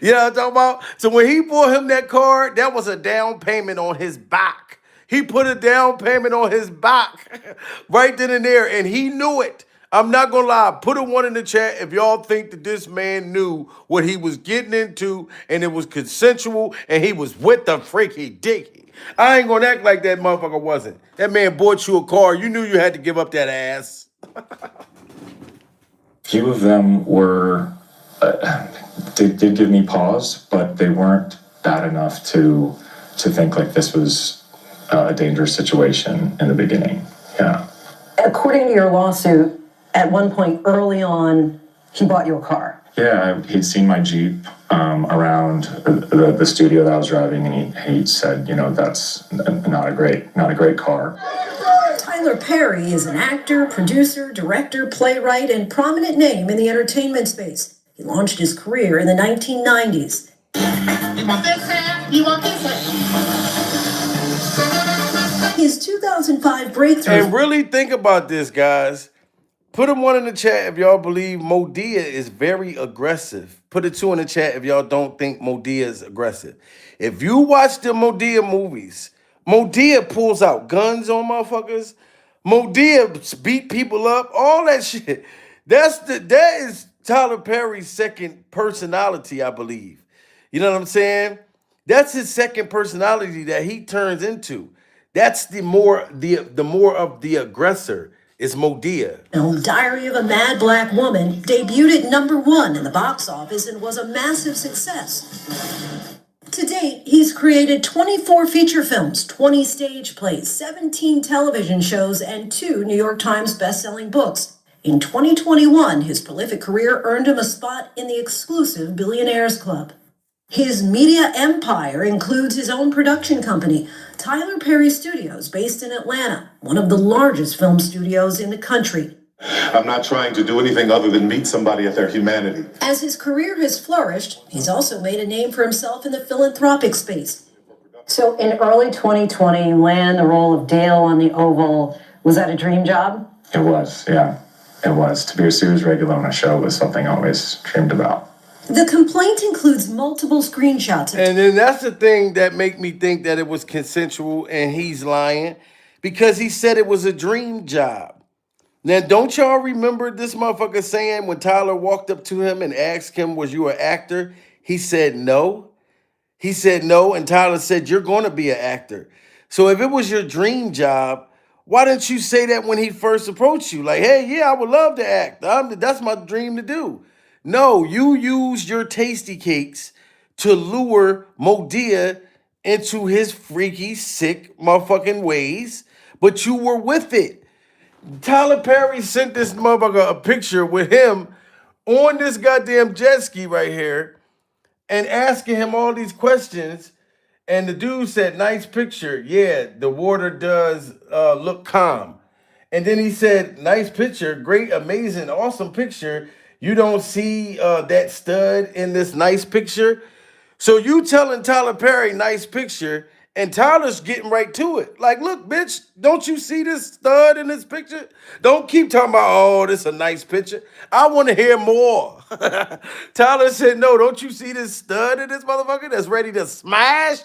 You know what I'm talking about? So when he bought him that car, that was a down payment on his back. He put a down payment on his back right then and there, and he knew it. I'm not gonna lie. Put a 1 in the chat if y'all think that this man knew what he was getting into and it was consensual and he was with the freaky dicky. I ain't gonna act like that motherfucker wasn't. That man bought you a car. You knew you had to give up that ass. Few of them were, did give me pause, but they weren't bad enough to think like this was a dangerous situation in the beginning. Yeah. According to your lawsuit, at one point early on, he bought you a car. Yeah, he'd seen my Jeep around the studio that I was driving, and he said, that's not a great car. Tyler Perry is an actor, producer, director, playwright, and prominent name in the entertainment space. He launched his career in the 1990s. You want this hand? You want this hand? His 2005 breakthrough. And really think about this, guys. Put a 1 in the chat if y'all believe Madea is very aggressive. Put a 2 in the chat if y'all don't think Madea is aggressive. If you watch the Madea movies, Madea pulls out guns on motherfuckers. Madea beat people up, all that shit. That is Tyler Perry's second personality, I believe. You know what I'm saying? That's his second personality that he turns into. That's the more of the aggressor. Is Madea. Diary of a Mad Black Woman debuted at #1 in the box office and was a massive success. To date, he's created 24 feature films, 20 stage plays, 17 television shows, and 2 New York Times best-selling books. In 2021, his prolific career earned him a spot in the exclusive Billionaires Club. His media empire includes his own production company, Tyler Perry Studios, based in Atlanta, one of the largest film studios in the country. I'm not trying to do anything other than meet somebody at their humanity. As his career has flourished, he's also made a name for himself in the philanthropic space. So in early 2020, you land the role of Dale on The Oval. Was that a dream job? It was, yeah. It was. To be a series regular on a show was something I always dreamed about. The complaint includes multiple screenshots. And then that's the thing that make me think that it was consensual and he's lying because he said it was a dream job. Now, don't y'all remember this motherfucker saying when Tyler walked up to him and asked him, was you an actor? He said no. He said no, and Tyler said, you're going to be an actor. So if it was your dream job, why didn't you say that when he first approached you? Like, hey, yeah, I would love to act. That's my dream to do. No, you used your tasty cakes to lure Modia into his freaky, sick motherfucking ways, but you were with it. Tyler Perry sent this motherfucker a picture with him on this goddamn jet ski right here and asking him all these questions. And the dude said, nice picture. Yeah, the water does look calm. And then he said, nice picture, great, amazing, awesome picture. You don't see that stud in this nice picture. So you telling Tyler Perry, nice picture, and Tyler's getting right to it. Like, look, bitch, don't you see this stud in this picture? Don't keep talking about, oh, this is a nice picture. I want to hear more. Tyler said, no, don't you see this stud in this motherfucker that's ready to smash?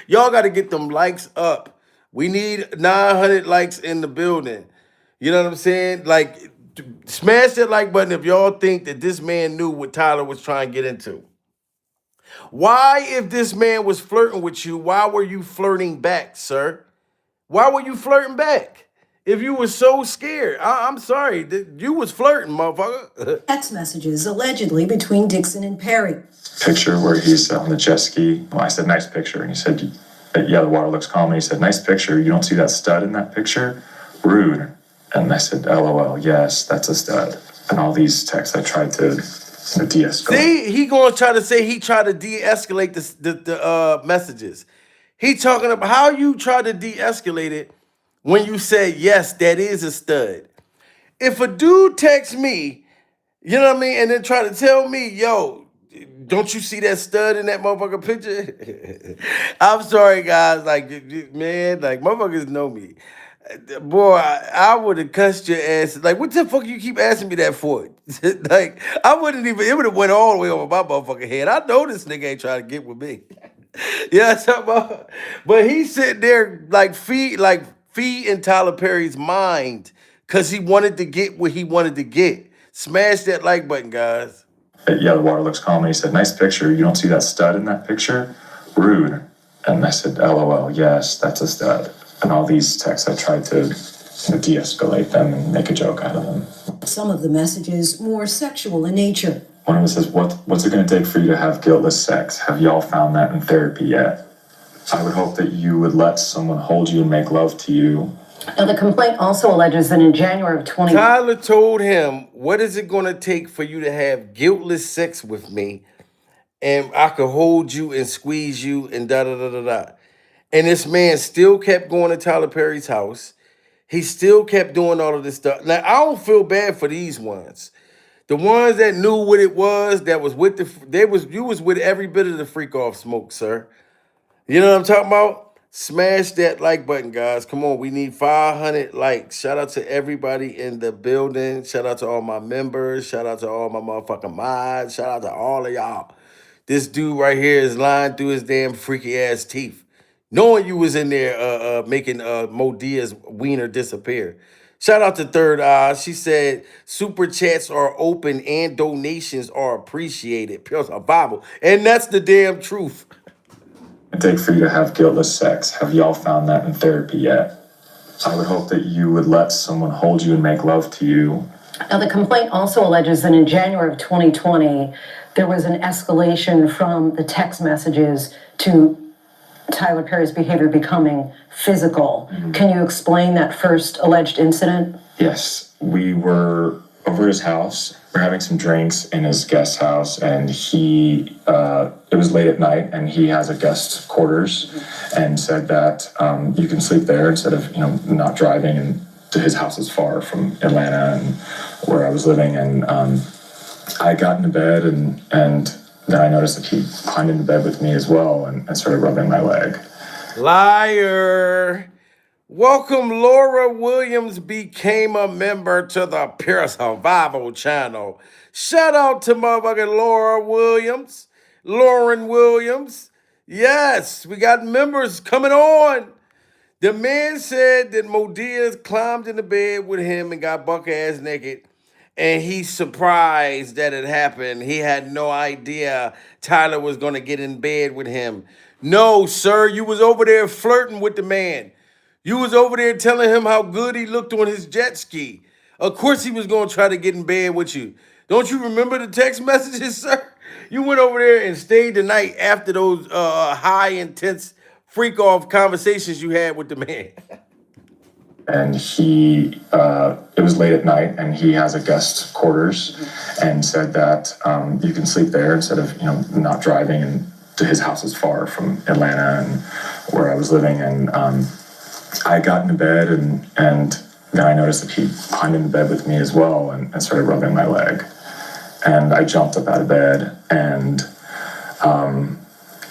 Y'all got to get them likes up. We need 900 likes in the building. You know what I'm saying? Like, smash that like button if y'all think that this man knew what Tyler was trying to get into. Why, if this man was flirting with you, why were you flirting back, sir? Why were you flirting back? If you were so scared, I'm sorry, you was flirting, motherfucker. Text messages allegedly between Dixon and Perry. Picture where he's on the jet ski. Well, I said, nice picture. And he said, yeah, the water looks calm. And he said, nice picture. You don't see that stud in that picture? Rude. And I said, LOL, yes, that's a stud. And all these texts I tried to de-escalate. See, he gonna try to say he tried to de-escalate the messages. He talking about how you try to de-escalate it when you said, yes, that is a stud. If a dude texts me, you know what I mean, and then try to tell me, yo, don't you see that stud in that motherfucker picture? I'm sorry, guys. Like, man, like, motherfuckers know me. Boy, I would have cussed your ass. Like, what the fuck you keep asking me that for? Like, I wouldn't even, it would have went all the way over my motherfucking head. I know this nigga ain't trying to get with me. Yeah, talking about, but he's sitting there like feeding Tyler Perry's mind because he wanted to get what he wanted to get. Smash that like button, guys. Yeah, the water looks calm. And he said, nice picture. You don't see that stud in that picture? Rude. And I said, LOL, yes, that's a stud. And all these texts, I tried to de-escalate them and make a joke out of them. Some of the messages more sexual in nature. One of them says, what's it going to take for you to have guiltless sex? Have y'all found that in therapy yet? I would hope that you would let someone hold you and make love to you. Now, the complaint also alleges that in January of 20... Tyler told him, what is it going to take for you to have guiltless sex with me and I could hold you and squeeze you and da-da-da-da-da. And this man still kept going to Tyler Perry's house. He still kept doing all of this stuff. Now, I don't feel bad for these ones. The ones that knew what it was, that was with you was with every bit of the freak off smoke, sir. You know what I'm talking about? Smash that like button, guys. Come on, we need 500 likes. Shout out to everybody in the building. Shout out to all my members. Shout out to all my motherfucking mods. Shout out to all of y'all. This dude right here is lying through his damn freaky ass teeth, knowing you was in there making Modia's wiener disappear. Shout out to Third Eye. She said, super chats are open and donations are appreciated. Pure survival. And that's the damn truth. Take for you to have guiltless sex. Have y'all found that in therapy yet? I would hope that you would let someone hold you and make love to you. Now, the complaint also alleges that in January of 2020, there was an escalation from the text messages to Tyler Perry's behavior becoming physical. Mm-hmm. Can you explain that first alleged incident? Yes, we were over at his house. We're having some drinks in his guest house, and it was late at night, and he has a guest quarters, and said that you can sleep there instead of not driving. And to his house is far from Atlanta and where I was living, and I got into bed, and then I noticed that he climbed into bed with me as well and started rubbing my leg. Liar. Welcome, Laura Williams became a member to the Pure Survival channel. Shout out to motherfucking Laura Williams, Lauren Williams. Yes, we got members coming on. The man said that Modias climbed in the bed with him and got buck ass naked. And he's surprised that it happened. He had no idea Tyler was going to get in bed with him. No, sir, you was over there flirting with the man. You was over there telling him how good he looked on his jet ski. Of course he was going to try to get in bed with you. Don't you remember the text messages, sir? You went over there and stayed the night after those high, intense, freak-off conversations you had with the man. And it was late at night, and he has a guest quarters, and said that you can sleep there instead of not driving. And to his house is far from Atlanta and where I was living. And I got into bed, and then I noticed that he climbed into bed with me as well, and started rubbing my leg. And I jumped up out of bed, and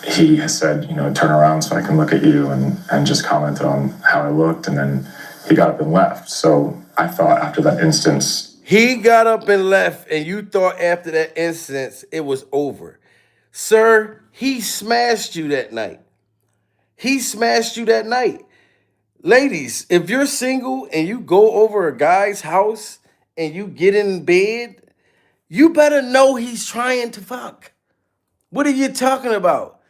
he has said, turn around so I can look at you, and just commented on how I looked, and then he got up and left. So I thought after that instance... He got up and left, and you thought after that instance it was over. Sir, he smashed you that night. He smashed you that night. Ladies, if you're single and you go over a guy's house and you get in bed, you better know he's trying to fuck. What are you talking about?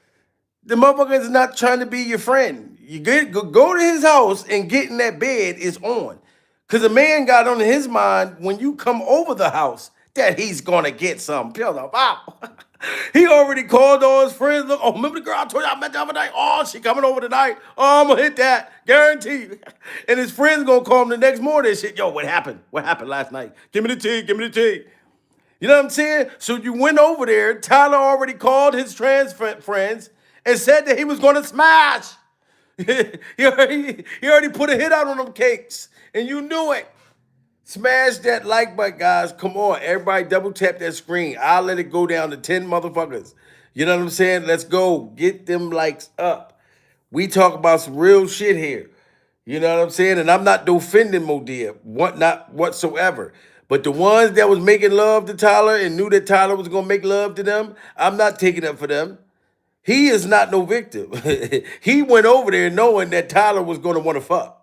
The motherfucker is not trying to be your friend. You go to his house and get in that bed is on. Because a man got on his mind when you come over the house that he's going to get some. Wow. He already called all his friends. Look, oh, remember the girl I told you I met the other night? Oh, she coming over tonight. Oh, I'm going to hit that. Guarantee you. And his friends going to call him the next morning and shit. Yo, what happened? What happened last night? Give me the tea. Give me the tea. You know what I'm saying? So you went over there. Tyler already called his trans friends and said that he was going to smash. he already put a hit out on them cakes. And you knew it. Smash that like button, guys. Come on. Everybody double tap that screen. I'll let it go down to 10 motherfuckers. You know what I'm saying? Let's go. Get them likes up. We talk about some real shit here. You know what I'm saying? And I'm not defending Modia. Not whatsoever. But the ones that was making love to Tyler and knew that Tyler was going to make love to them, I'm not taking up for them. He is not no victim. He went over there knowing that Tyler was going to want to fuck.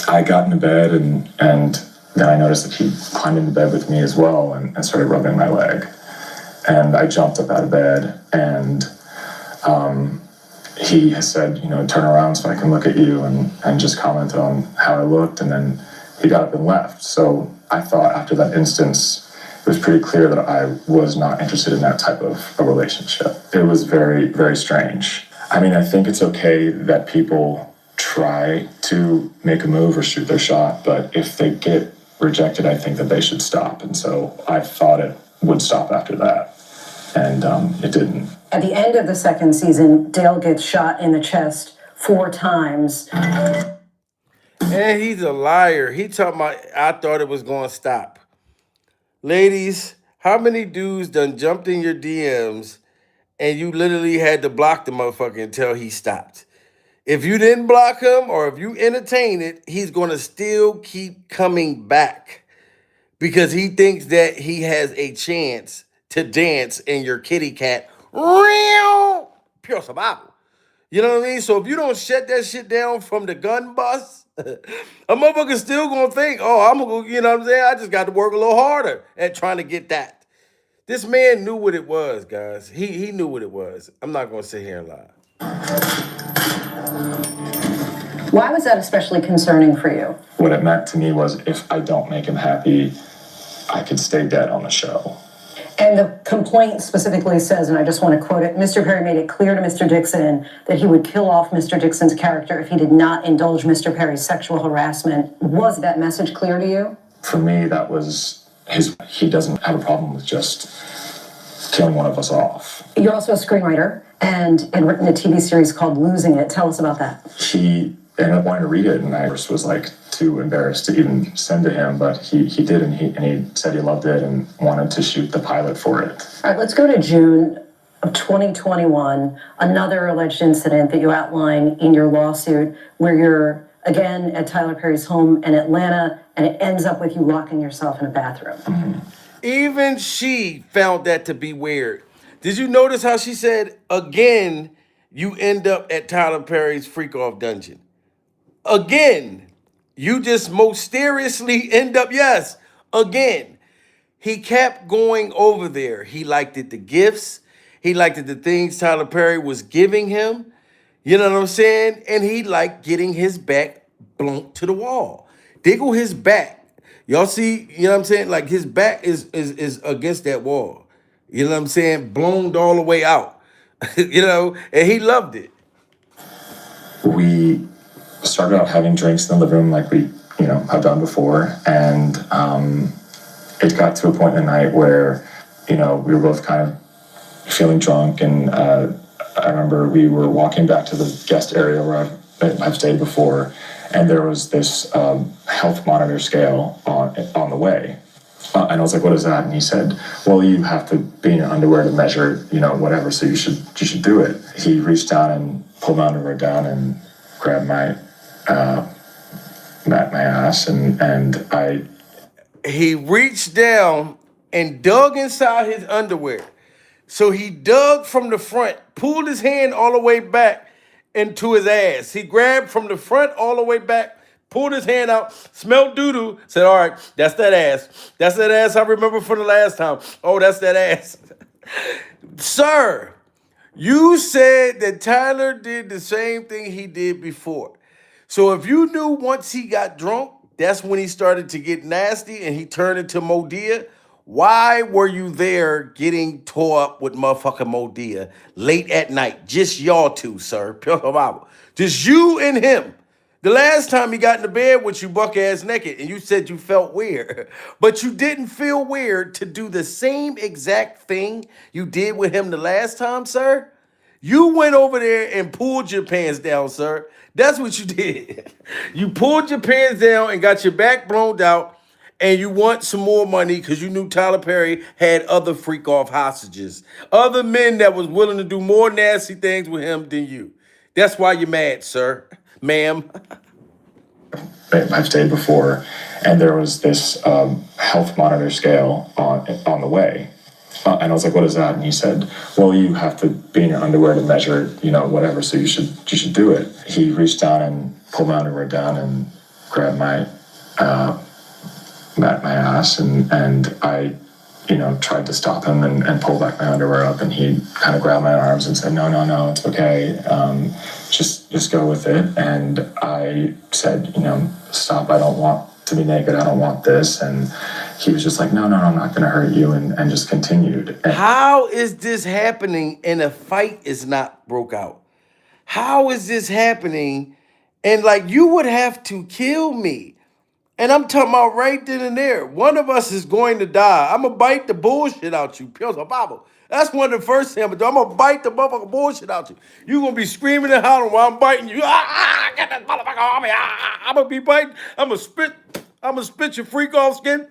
I got into bed, and then I noticed that he climbed into bed with me as well, and started rubbing my leg. And I jumped up out of bed, and he has said, turn around so I can look at you, and just commented on how I looked, and then he got up and left. So I thought after that instance, it was pretty clear that I was not interested in that type of a relationship. It was very, very strange. I mean, I think it's okay that people try to make a move or shoot their shot, but if they get rejected, I think that they should stop. And so I thought it would stop after that, and it didn't. At the end of the second season, Dale gets shot in the chest 4 times. And he's a liar. He talking about, I thought it was going to stop. Ladies, how many dudes done jumped in your DMs and you literally had to block the motherfucker until he stopped? If you didn't block him or if you entertain it, he's going to still keep coming back because he thinks that he has a chance to dance in your kitty cat. Real Pure Survival. You know what I mean? So if you don't shut that shit down from the gun bust, a motherfucker still going to think, oh, I'm going to go, you know what I'm saying? I just got to work a little harder at trying to get that. This man knew what it was, guys. He knew what it was. I'm not going to sit here and lie. Why was that especially concerning for you? What it meant to me was if I don't make him happy, I could stay dead on the show. And the complaint specifically says, and I just want to quote it, Mr. Perry made it clear to Mr. Dixon that he would kill off Mr. Dixon's character if he did not indulge Mr. Perry's sexual harassment. Was that message clear to you? For me, that was he doesn't have a problem with just killing one of us off. You're also a screenwriter and had written a TV series called Losing It. Tell us about that. He ended up wanting to read it, and I was like too embarrassed to even send to him, but he did, and he said he loved it and wanted to shoot the pilot for it. All right, let's go to June. of 2021, another alleged incident that you outline in your lawsuit where you're again at Tyler Perry's home in Atlanta and it ends up with you locking yourself in a bathroom. Even she found that to be weird. Did you notice how she said, again, you end up at Tyler Perry's freak off dungeon? Again, you just mysteriously end up, yes, again. He kept going over there. He liked it, the gifts. He liked it, the things Tyler Perry was giving him. You know what I'm saying? And he liked getting his back blown to the wall. Diggle his back. Y'all see, you know what I'm saying? Like his back is against that wall. You know what I'm saying? Blown all the way out. You know, and he loved it. We started out having drinks in the living room like we, have done before. And it got to a point in the night where, we were both kind of feeling drunk. And I remember we were walking back to the guest area where I've stayed before. And there was this health monitor scale on the way. And I was like, what is that? And he said, well, you have to be in your underwear to measure, whatever. So you should do it. He reached down and pulled my underwear down and grabbed my ass. And I... He reached down and dug inside his underwear. So he dug from the front, pulled his hand all the way back into his ass. He grabbed from the front all the way back, pulled his hand out, smelled doo-doo, said, all right, that's that ass. That's that ass I remember from the last time. Oh, that's that ass. Sir, you said that Tyler did the same thing he did before. So if you knew once he got drunk, that's when he started to get nasty and he turned into Modea, why were you there getting tore up with motherfucking Modea late at night? Just y'all two, sir. Just you and him. The last time he got in the bed with you buck ass naked and you said you felt weird, but you didn't feel weird to do the same exact thing you did with him the last time, sir. You went over there and pulled your pants down, sir. That's what you did. You pulled your pants down and got your back blown out, and you want some more money because you knew Tyler Perry had other freak off hostages, other men that was willing to do more nasty things with him than you. That's why you're mad, sir, ma'am. I've stayed before, and there was this health monitor scale on the way. And I was like, what is that? And he said, well, you have to be in your underwear to measure, whatever. So you should do it. He reached down and pulled my underwear down and grabbed my ass. And I, tried to stop him and pull back my underwear up. And he kind of grabbed my arms and said, no, it's okay. Just go with it. And I said, stop. I don't want to be naked. I don't want this. And he was just like, no, I'm not going to hurt you, and just continued. How is this happening and a fight is not broke out? How is this happening? And like, you would have to kill me. And I'm talking about right then and there. One of us is going to die. I'm going to bite the bullshit out you. Pills of Bible. That's one of the first things I'm going to do. I'm going to bite the motherfucking bullshit out you. You're going to be screaming and hollering while I'm biting you. Get that motherfucker on me. I'm going to be biting. I'm going to spit your freak off skin.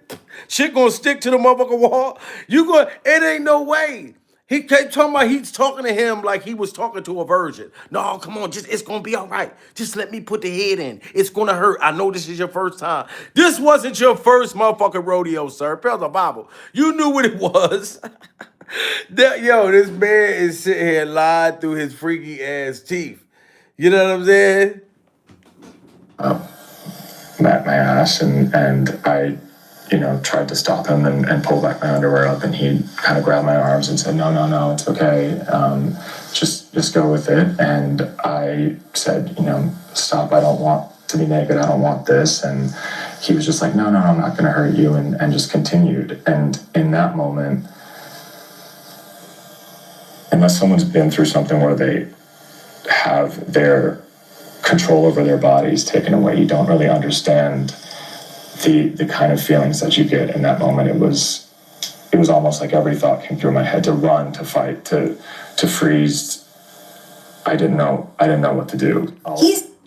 Shit going to stick to the motherfucking wall. It ain't no way. He kept talking about he's talking to him like he was talking to a virgin. No, come on, it's gonna be all right. Just let me put the head in. It's gonna hurt. I know this is your first time. This wasn't your first motherfucking rodeo, sir. Pell the Bible. You knew what it was. This man is sitting here lying through his freaky ass teeth. You know what I'm saying? My ass, and I, tried to stop him and pull back my underwear up, and he kind of grabbed my arms and said, no, it's okay. Just go with it. And I said, stop. I don't want to be naked. I don't want this. And he was just like, no, I'm not going to hurt you, and just continued. And in that moment, unless someone's been through something where they have their control over their bodies taken away, you don't really understand the kind of feelings that you get in that moment. It was almost like every thought came through my head: to run, to fight, to freeze. I didn't know what to do.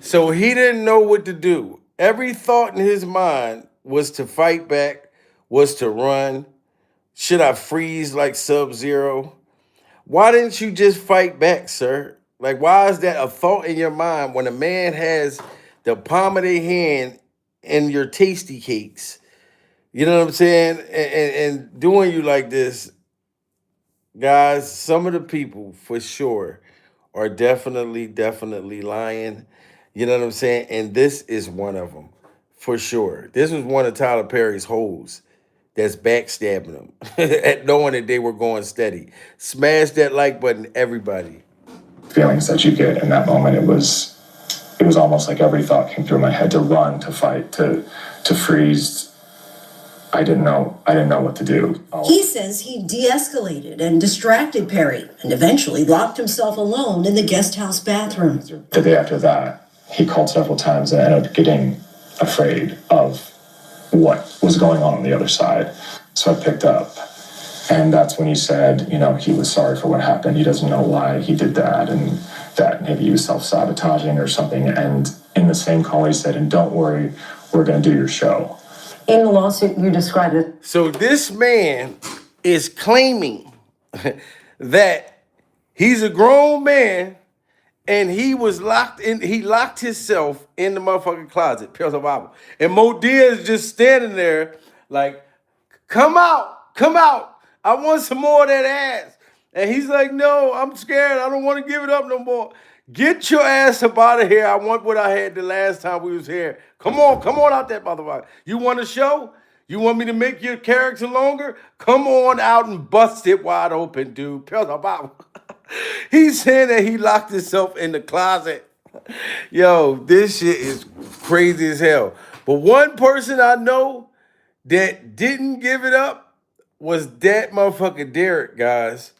So he didn't know what to do. Every thought in his mind was to fight back, was to run. Should I freeze like Sub-Zero? Why didn't you just fight back, sir? Like, why is that a thought in your mind when a man has the palm of their hand in your tasty cakes? You know what I'm saying? And doing you like this, guys, some of the people for sure are definitely lying. You know what I'm saying? And this is one of them for sure. This was one of Tyler Perry's holes that's backstabbing them at knowing that they were going steady. Smash that like button, everybody. Feelings that you get in that moment, it was almost like every thought came through my head: to run, to fight, to freeze. I didn't know what to do. He says he de-escalated and distracted Perry and eventually locked himself alone in the guest house bathroom. The day after that, he called several times and I ended up getting afraid of what was going on the other side. So I picked up, and that's when he said, you know, he was sorry for what happened. He doesn't know why he did that, and that maybe he was self-sabotaging or something. And in the same call, he said, and don't worry, we're going to do your show. In the lawsuit, you described it. So this man is claiming that he's a grown man and he was locked in, he locked himself in the motherfucking closet, Pure Survival. And Modea is just standing there like, come out. I want some more of that ass. And he's like, no, I'm scared. I don't want to give it up no more. Get your ass up out of here. I want what I had the last time we was here. Come on out that motherfucker. You want a show? You want me to make your character longer? Come on out and bust it wide open, dude. He's saying that he locked himself in the closet. Yo, this shit is crazy as hell. But one person I know that didn't give it up was that motherfucker Derek, guys.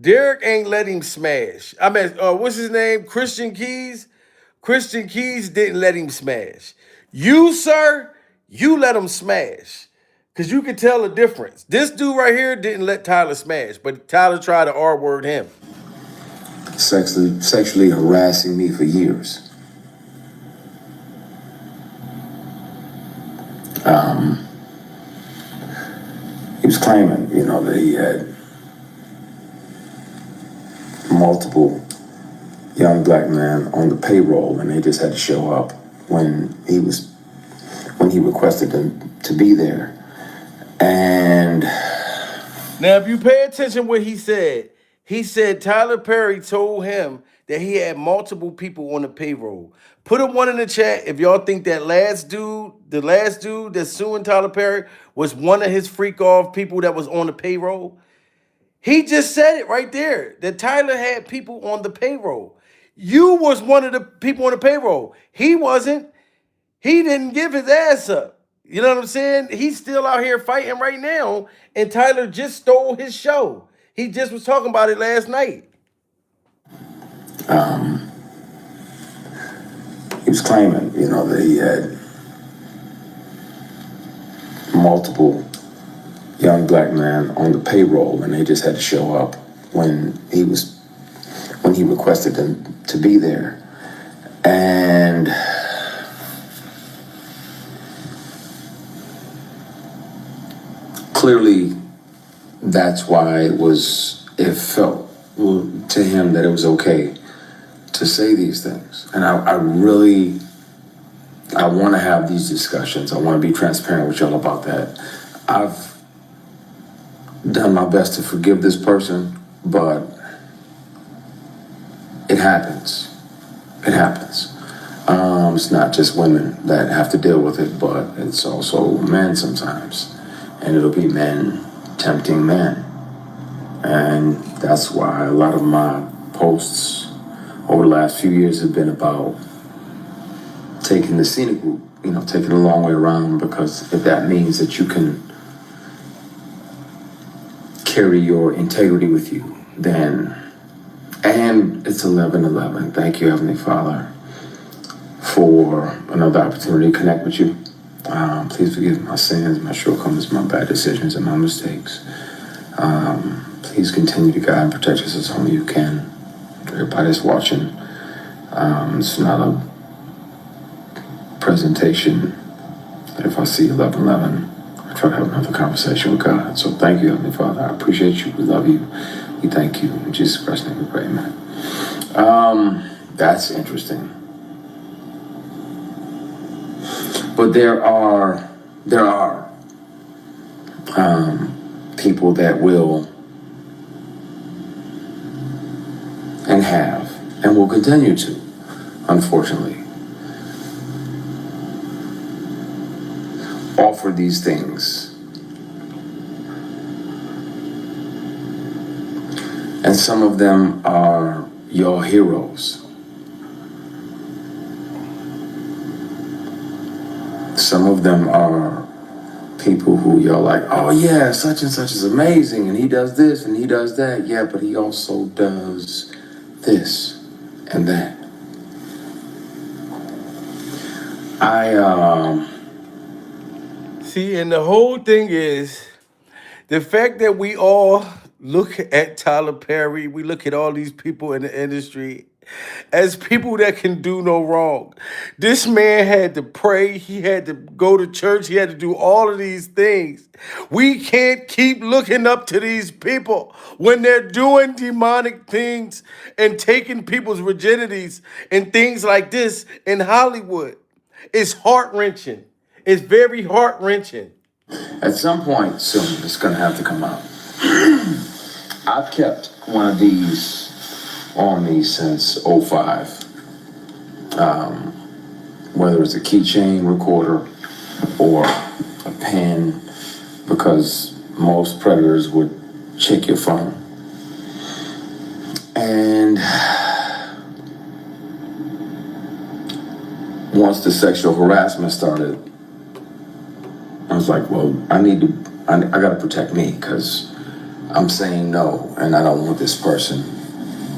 Derek ain't let him smash. I mean, what's his name? Christian Keys? Christian Keys didn't let him smash. You, sir, you let him smash. Because you can tell the difference. This dude right here didn't let Tyler smash, but Tyler tried to R-word him. Sexually harassing me for years. He was claiming, you know, that he had multiple young black men on the payroll, and they just had to show up when he requested them to be there. And now, if you pay attention what he said Tyler Perry told him that he had multiple people on the payroll. Put a one in the chat if y'all think that the last dude that's suing Tyler Perry was one of his freak off people that was on the payroll. He just said it right there, that Tyler had people on the payroll. You was one of the people on the payroll. He wasn't. He didn't give his ass up. You know what I'm saying? He's still out here fighting right now, and Tyler just stole his show. He just was talking about it last night. he was claiming, you know, that he had multiple young black men on the payroll, and they just had to show up when he requested them to be there. And clearly that's why it felt to him that it was okay to say these things. And I want to have these discussions. I want to be transparent with y'all about that. I've done my best to forgive this person, but it happens. It happens. It's not just women that have to deal with it, but it's also men sometimes. And it'll be men tempting men. And that's why a lot of my posts over the last few years have been about taking the scenic route, you know, taking a long way around, because if that means that you can carry your integrity with you, then, and it's 11/11. Thank you, Heavenly Father, for another opportunity to connect with you. Please forgive my sins, my shortcomings, my bad decisions, and my mistakes. Please continue to guide and protect us as only you can. Everybody that's watching, it's not a presentation that if I see 11/11, try to have another conversation with God. So thank you, Heavenly Father. I appreciate you. We love you. We thank you. In Jesus Christ's name we pray, amen. That's interesting. But there are people that will and have and will continue to, unfortunately, offer these things. And some of them are your heroes. Some of them are people who you're like, oh yeah, such and such is amazing, and he does this and he does that. Yeah, but he also does this and that. See, and the whole thing is the fact that we all look at Tyler Perry, we look at all these people in the industry as people that can do no wrong. This man had to pray, he had to go to church, he had to do all of these things. We can't keep looking up to these people when they're doing demonic things and taking people's virginities and things like this in Hollywood. It's heart-wrenching. It's very heart-wrenching. At some point soon, it's gonna have to come out. I've kept one of these on me since 05. Whether it's a keychain recorder or a pen, because most predators would check your phone. And once the sexual harassment started, I was like, well, I gotta protect me, because I'm saying no, and I don't want this person,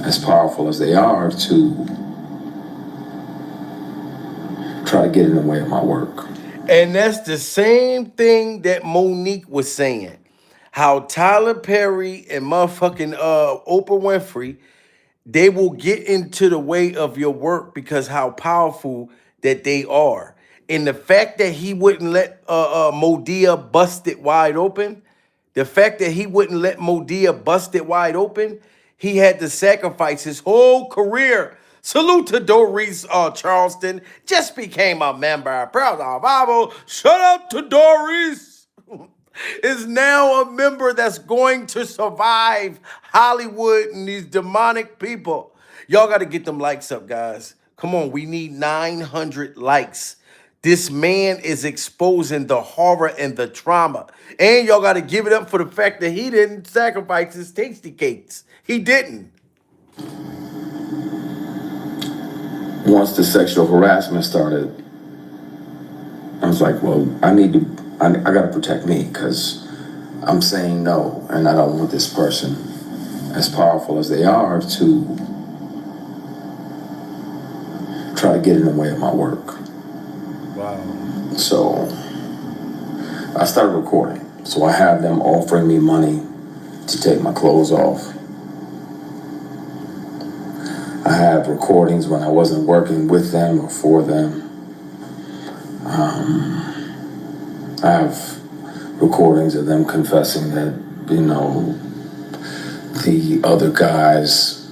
as powerful as they are, to try to get in the way of my work. And that's the same thing that Monique was saying. How Tyler Perry and motherfucking Oprah Winfrey, they will get into the way of your work because how powerful that they are. And the fact that he wouldn't let Modia bust it wide open, he had to sacrifice his whole career. Salute to Doris Charleston, just became a member. Proud of Bible. Shout out to Doris. Is now a member that's going to survive Hollywood and these demonic people. Y'all got to get them likes up, guys. Come on, we need 900 likes. This man is exposing the horror and the trauma. And y'all got to give it up for the fact that he didn't sacrifice his tasty cakes. He didn't. Once the sexual harassment started, I was like, well, I gotta protect me, because I'm saying no, and I don't want this person, as powerful as they are, to try to get in the way of my work. Wow. So I started recording. So I have them offering me money to take my clothes off. I have recordings when I wasn't working with them or for them. I have recordings of them confessing that, the other guys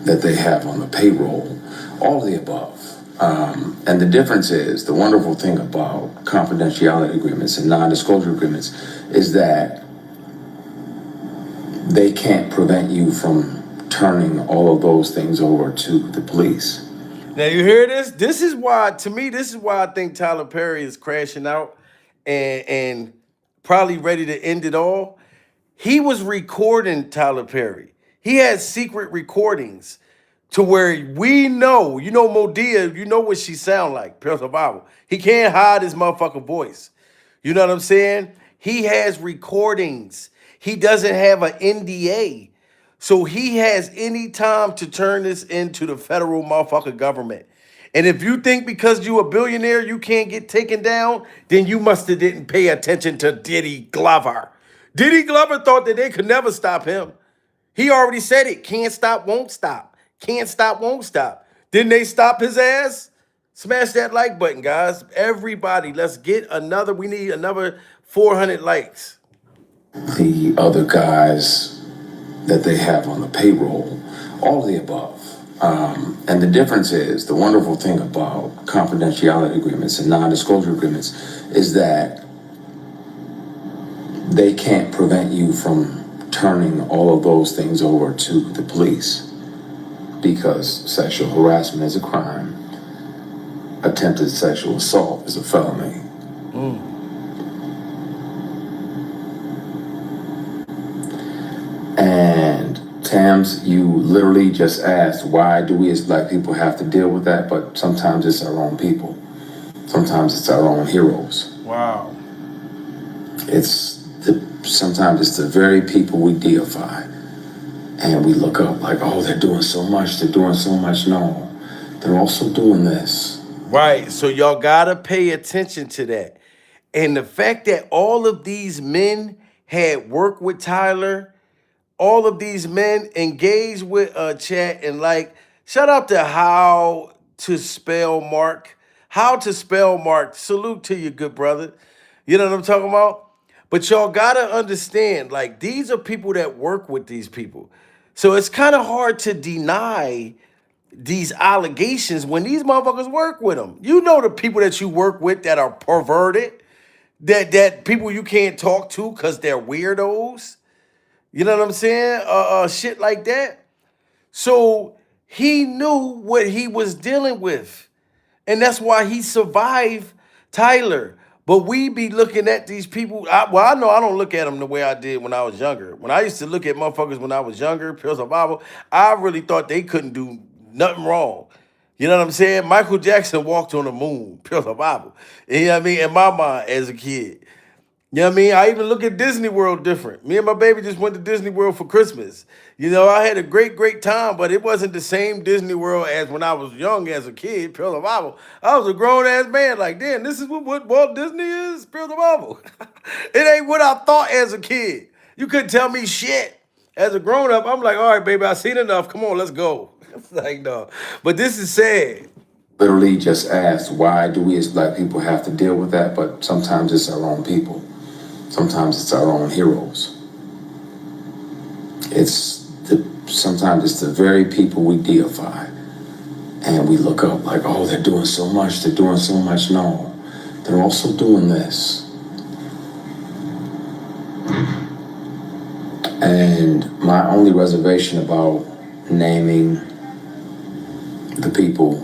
that they have on the payroll, all of the above. And the difference is, the wonderful thing about confidentiality agreements and non-disclosure agreements is that they can't prevent you from turning all of those things over to the police. Now you hear this? This is why I think Tyler Perry is crashing out and probably ready to end it all. He was recording Tyler Perry. He had secret recordings to where we know, Modia, you know what she sound like, Pure Survival. He can't hide his motherfucking voice. You know what I'm saying? He has recordings. He doesn't have an NDA. So he has any time to turn this into the federal motherfucking government. And if you think because you a billionaire you can't get taken down, then you must have didn't pay attention to Diddy Glover. Diddy Glover thought that they could never stop him. He already said it. Can't stop, won't stop. Can't stop, won't stop. Didn't they stop his ass? Smash that like button, guys. Everybody, let's get we need another 400 likes. The other guys that they have on the payroll, all of the above. And the difference is, the wonderful thing about confidentiality agreements and non-disclosure agreements is that they can't prevent you from turning all of those things over to the police, because sexual harassment is a crime, attempted sexual assault is a felony. And Tams, you literally just asked, why do we as Black people have to deal with that? But sometimes it's our own people. Sometimes it's our own heroes. Wow. Sometimes it's the very people we deify. And we look up like, oh, they're doing so much, they're doing so much. No, they're also doing this. Right. So y'all gotta pay attention to that. And the fact that all of these men had worked with Tyler, all of these men engaged with chat, and like, shout out to How to Spell Mark. How to Spell Mark. Salute to you, good brother. You know what I'm talking about? But y'all gotta understand, like, these are people that work with these people. So it's kind of hard to deny these allegations when these motherfuckers work with them. You know the people that you work with that are perverted, that people you can't talk to because they're weirdos. You know what I'm saying? Shit like that. So he knew what he was dealing with. And that's why he survived Tyler. But we be looking at these people. I know I don't look at them the way I did when I was younger. When I used to look at motherfuckers when I was younger, Pills of Bible, I really thought they couldn't do nothing wrong. You know what I'm saying? Michael Jackson walked on the moon, Pills of Bible. You know what I mean? In my mind as a kid. You know what I mean? I even look at Disney World different. Me and my baby just went to Disney World for Christmas. You know, I had a great, great time, but it wasn't the same Disney World as when I was young as a kid, Pearl of Bible. I was a grown-ass man, like, damn, this is what Walt Disney is, Pearl of Bible. It ain't what I thought as a kid. You couldn't tell me shit. As a grown-up, I'm like, all right, baby, I've seen enough. Come on, let's go. It's like, no. But this is sad. Literally just asked, why do we as Black people have to deal with that? But sometimes it's our own people. Sometimes it's our own heroes. Sometimes it's the very people we deify. And we look up like, oh, they're doing so much, they're doing so much. No, they're also doing this. And my only reservation about naming the people,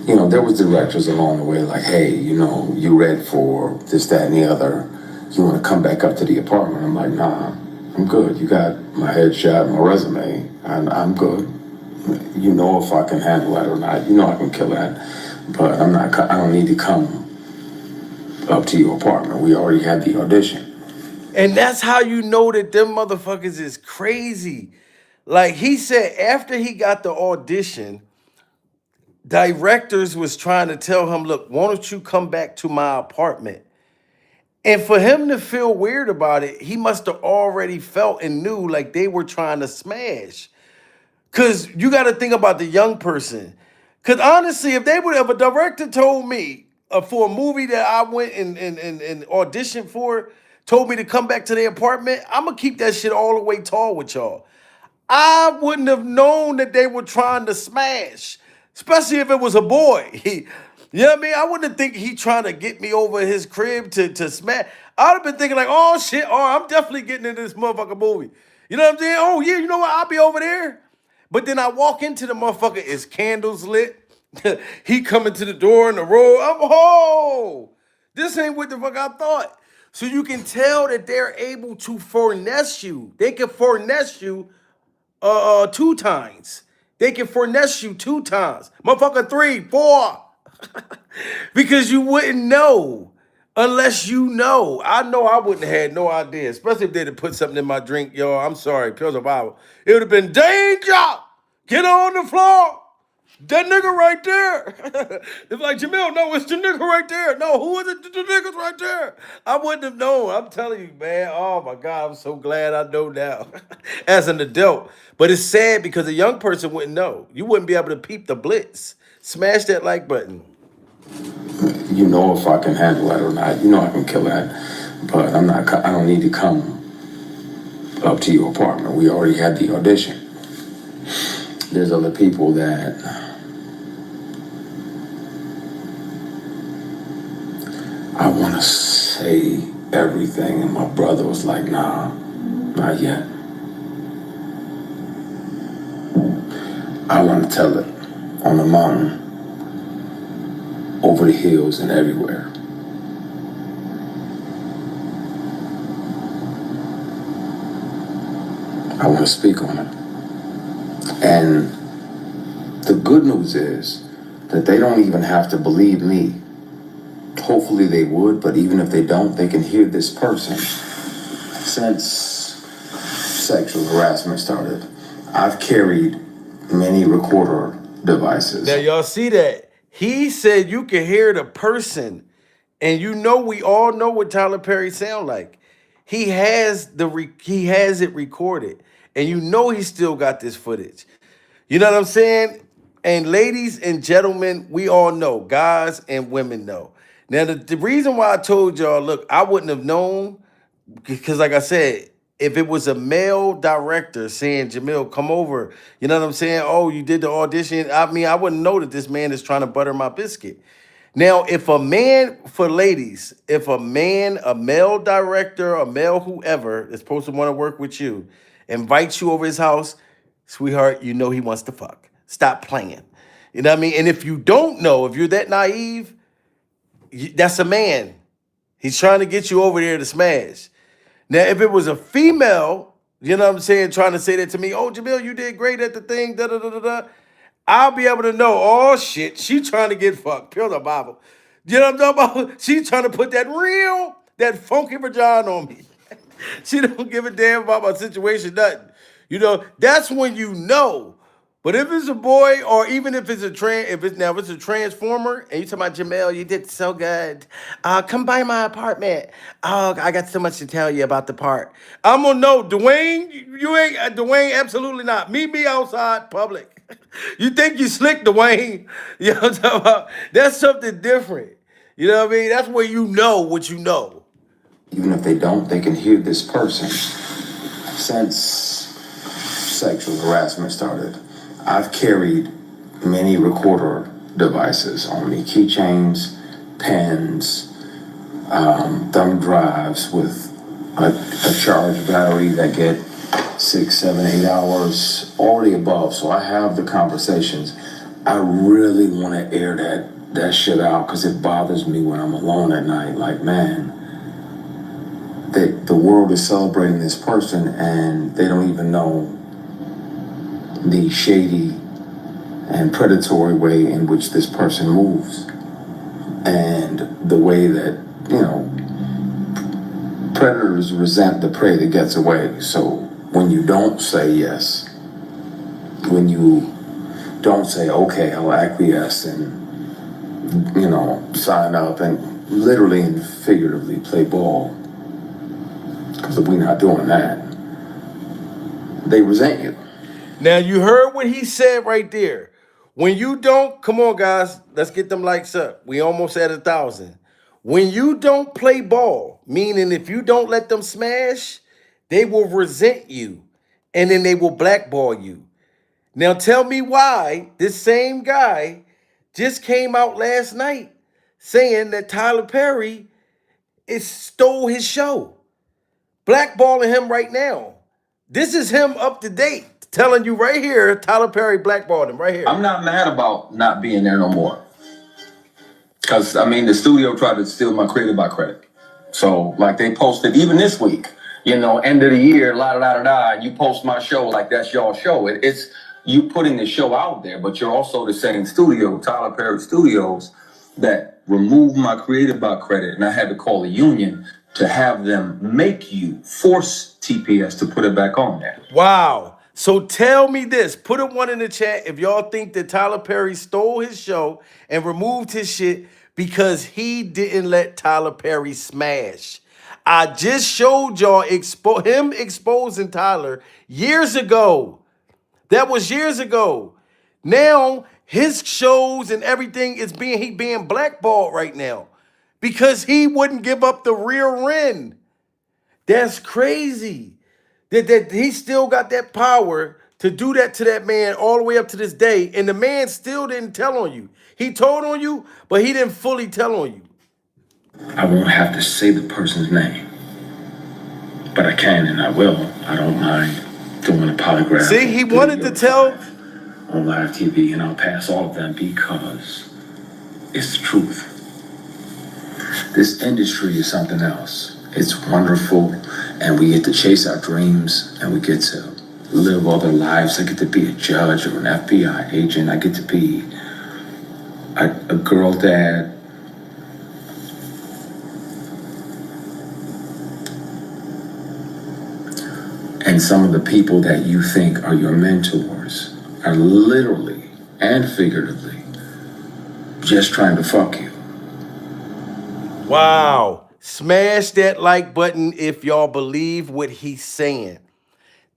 you know, there was directors along the way like, hey, you know, you read for this, that, and the other. You want to come back up to the apartment? I'm like, nah, I'm good. You got my headshot, my resume. I'm good. You know if I can handle that or not. You know I can kill that. But I don't need to come up to your apartment. We already had the audition. And that's how you know that them motherfuckers is crazy. Like he said, after he got the audition, directors was trying to tell him, look, why don't you come back to my apartment? And for him to feel weird about it, he must have already felt and knew like they were trying to smash. Because you got to think about the young person. Because honestly, if a director told me for a movie that I went and auditioned for, told me to come back to their apartment, I'm going to keep that shit all the way tall with y'all. I wouldn't have known that they were trying to smash, especially if it was a boy. You know what I mean? I wouldn't think he trying to get me over his crib to smash. I'd have been thinking like, oh shit, I'm definitely getting into this motherfucking movie. You know what I'm saying? Oh yeah, you know what? I'll be over there. But then I walk into the motherfucker, it's candles lit. He coming to the door in the road. This ain't what the fuck I thought. So you can tell that they're able to finesse you. They can finesse you 2 times. They can finesse you 2 times. Motherfucker 3, 4. Because you wouldn't know unless you know. I know I wouldn't have had no idea, especially if they'd have put something in my drink. Yo, I'm sorry, Pills of Bible. It would have been danger. Get on the floor. That nigga right there. It's like, Jamil, no, it's the nigga right there. No, who is it? The nigga's right there. I wouldn't have known. I'm telling you, man. Oh, my God. I'm so glad I know now as an adult. But it's sad because a young person wouldn't know. You wouldn't be able to peep the blitz. Smash that like button. You know if I can handle that or not. You know I can kill that, but I'm not. I don't need to come up to your apartment. We already had the audition. There's other people that I want to say everything, and my brother was like, nah, not yet. I want to tell it on the mountain, over the hills, and everywhere. I want to speak on it. And the good news is that they don't even have to believe me. Hopefully they would, but even if they don't, they can hear this person. Since sexual harassment started, I've carried many recorder devices. Now y'all see that? He said you can hear the person, and you know we all know what Tyler Perry sound like. He has it recorded, and you know he still got this footage. You know what I'm saying? And ladies and gentlemen, we all know, guys and women know. Now the reason why I told y'all, look, I wouldn't have known, because like I said, if it was a male director saying, Jamil, come over, you know what I'm saying? Oh, you did the audition. I mean, I wouldn't know that this man is trying to butter my biscuit. Now, if a man, for ladies, if a man, a male director, a male whoever is supposed to want to work with you, invites you over his house, sweetheart, you know he wants to fuck. Stop playing. You know what I mean? And if you don't know, if you're that naive, that's a man. He's trying to get you over there to smash. Now, if it was a female, you know what I'm saying, trying to say that to me, oh, Jamil, you did great at the thing, da da da da da, I'll be able to know, oh shit, she trying to get fucked. Pure the Bible. You know what I'm talking about? She trying to put that funky vagina on me. She don't give a damn about my situation, nothing. You know, that's when you know. But if it's a boy, or even if it's a if it's a transformer, and you talking about Jamel, you did so good. Come by my apartment. Oh, I got so much to tell you about the part. I'm gonna know, Dwayne, you ain't Dwayne, absolutely not. Meet me outside public. You think you slick, Dwayne? You know what I'm talking about? That's something different. You know what I mean? That's where you know what you know. Even if they don't, they can hear this person. Since sexual harassment started, I've carried many recorder devices on me, keychains, pens, thumb drives with a charged battery that get 6, 7, 8 hours, all the above. So I have the conversations. I really want to air that shit out because it bothers me when I'm alone at night. Like, man, the world is celebrating this person and they don't even know the shady and predatory way in which this person moves, and the way that, you know, predators resent the prey that gets away. So when you don't say yes, when you don't say, okay, I'll acquiesce and, you know, sign up and literally and figuratively play ball, because we're not doing that, they resent you. Now, you heard what he said right there. When you don't, come on, guys, let's get them likes up. We almost at 1,000. When you don't play ball, meaning if you don't let them smash, they will resent you, and then they will blackball you. Now, tell me why this same guy just came out last night saying that Tyler Perry stole his show, blackballing him right now. This is him up to date. Telling you right here, Tyler Perry blackballed him right here. I'm not mad about not being there no more. Because, I mean, the studio tried to steal my Created by credit. So, like, they posted, even this week, you know, end of the year, you post my show like that's your show. It's you putting the show out there, but you're also the same studio, Tyler Perry Studios, that removed my Created by credit. And I had to call the union to have them force TPS to put it back on there. Wow. So tell me this, put a 1 in the chat if y'all think that Tyler Perry stole his show and removed his shit because he didn't let Tyler Perry smash. I just showed y'all him exposing Tyler years ago. That was years ago. Now his shows and everything is being blackballed right now because he wouldn't give up the rear end. That's crazy. That he still got that power to do that to that man all the way up to this day, and the man still didn't tell on you. He told on you, but he didn't fully tell on you. I won't have to say the person's name, but I can and I will. I don't mind doing a polygraph. See, he wanted to tell on live TV, and I'll pass all of them because it's the truth. This industry is something else. It's wonderful, and we get to chase our dreams, and we get to live other lives. I get to be a judge or an FBI agent. I get to be a girl dad. And some of the people that you think are your mentors are literally and figuratively just trying to fuck you. Wow. Smash that like button if y'all believe what he's saying.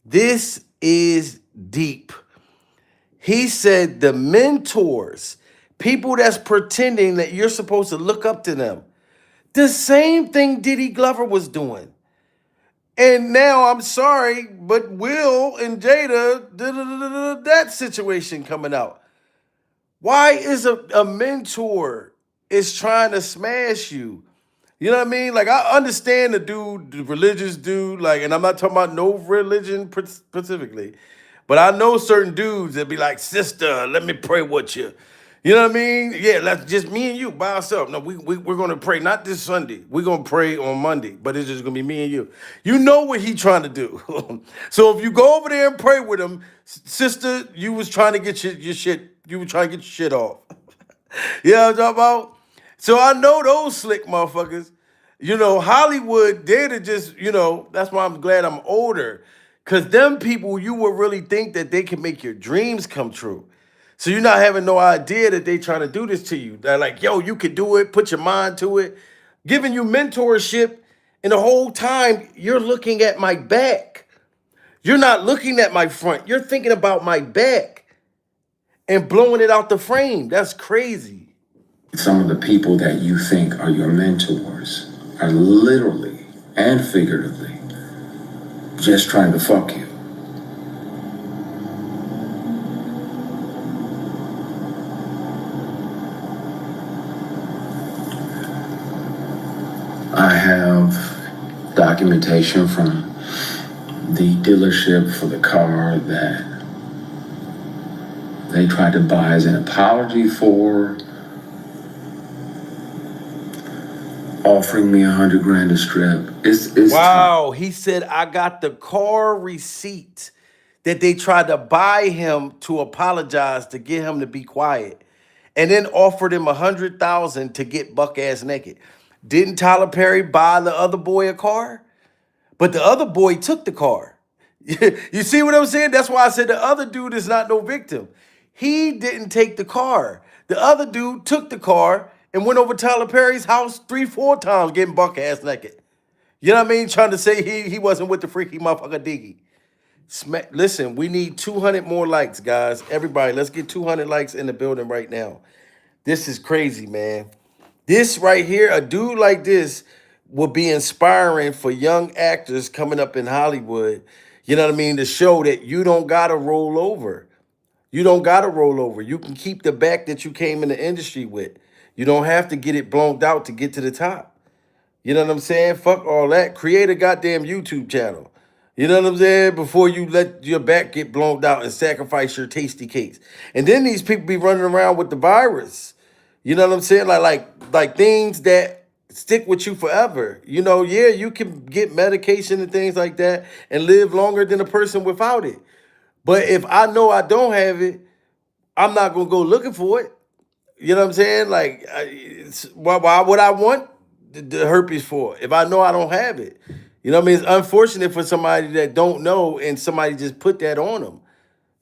This is deep. He said the mentors, people that's pretending that you're supposed to look up to them. The same thing Diddy Glover was doing. And now I'm sorry, but Will and Jada, that situation coming out. Why is a mentor is trying to smash you? You know what I mean? Like, I understand the religious dude, like, and I'm not talking about no religion specifically, but I know certain dudes that be like, sister, let me pray with you. You know what I mean? Yeah, that's just me and you by ourselves. No, we're going to pray, not this Sunday. We're going to pray on Monday, but it's just going to be me and you. You know what he trying to do. So if you go over there and pray with him, sister, you was trying to get your shit, you were trying to get your shit off. You know what I'm talking about? So I know those slick motherfuckers. You know, Hollywood, they'd just, you know, that's why I'm glad I'm older. Because them people, you would really think that they can make your dreams come true. So you're not having no idea that they trying to do this to you. They're like, yo, you could do it, put your mind to it, giving you mentorship, and the whole time you're looking at my back. You're not looking at my front. You're thinking about my back and blowing it out the frame. That's crazy. Some of the people that you think are your mentors are literally and figuratively just trying to fuck you. I have documentation from the dealership for the car that they tried to buy as an apology for offering me $100,000 a strip. It's wow, he said, I got the car receipt that they tried to buy him to apologize to get him to be quiet, and then offered him $100,000 to get buck ass naked. Didn't Tyler Perry buy the other boy a car? But the other boy took the car. You see what I'm saying? That's why I said the other dude is not no victim. He didn't take the car. The other dude took the car and went over Tyler Perry's house 3-4 times getting buck ass naked. You know what I mean? Trying to say he wasn't with the freaky motherfucker Diggy. Listen, we need 200 more likes, guys. Everybody, let's get 200 likes in the building right now. This is crazy, man. This right here, a dude like this will be inspiring for young actors coming up in Hollywood. You know what I mean? To show that you don't got to roll over. You don't got to roll over. You can keep the back that you came in the industry with. You don't have to get it blown out to get to the top. You know what I'm saying? Fuck all that. Create a goddamn YouTube channel. You know what I'm saying? Before you let your back get blown out and sacrifice your tasty cakes. And then these people be running around with the virus. You know what I'm saying? Like things that stick with you forever. You know, yeah, you can get medication and things like that and live longer than a person without it. But if I know I don't have it, I'm not going to go looking for it. You know what I'm saying? Like, why would I want the herpes for if I know I don't have it? You know what I mean? It's unfortunate for somebody that don't know and somebody just put that on them.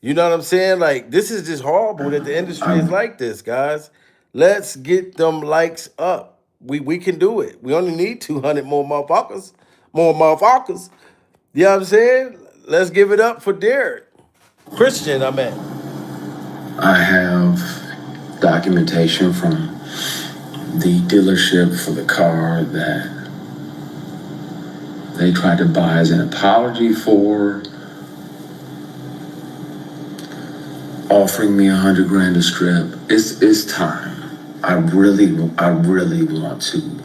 You know what I'm saying? Like, this is just horrible that the industry is like this, guys. Let's get them likes up. We can do it. We only need 200 more motherfuckers. More motherfuckers. You know what I'm saying? Let's give it up for Derek. Christian, I mean. I have documentation from the dealership for the car that they tried to buy as an apology for offering me $100,000 to strip. It's time. I really want to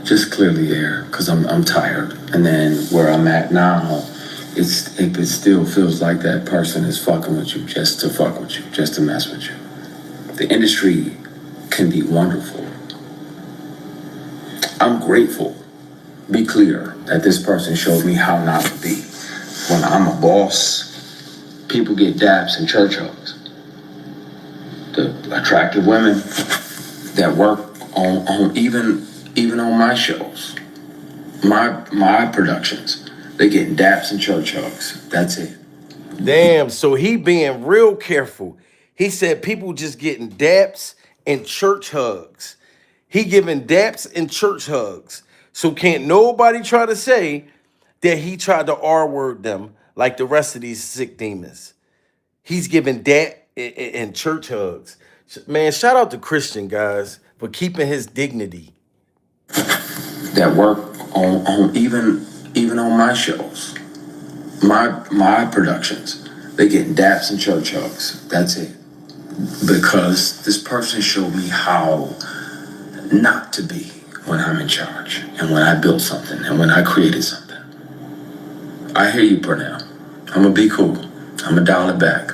just clear the air because I'm tired. And then where I'm at now, it still feels like that person is fucking with you just to fuck with you, just to mess with you. The industry can be wonderful. I'm grateful. Be clear that this person showed me how not to be. When I'm a boss, people get daps and church hugs. The attractive women that work on even on my shows, my productions, they get daps and church hugs. That's it. Damn, so he being real careful. He said people just getting daps and church hugs. He giving daps and church hugs. So can't nobody try to say that he tried to R-word them like the rest of these sick demons. He's giving dap and church hugs. Man, shout out to Christian, guys, for keeping his dignity. That work on even on my shows, my productions, they getting daps and church hugs. That's it. Because this person showed me how not to be when I'm in charge and when I built something and when I created something. I hear you, Purnell. I'm gonna be cool. I'm gonna dial it back.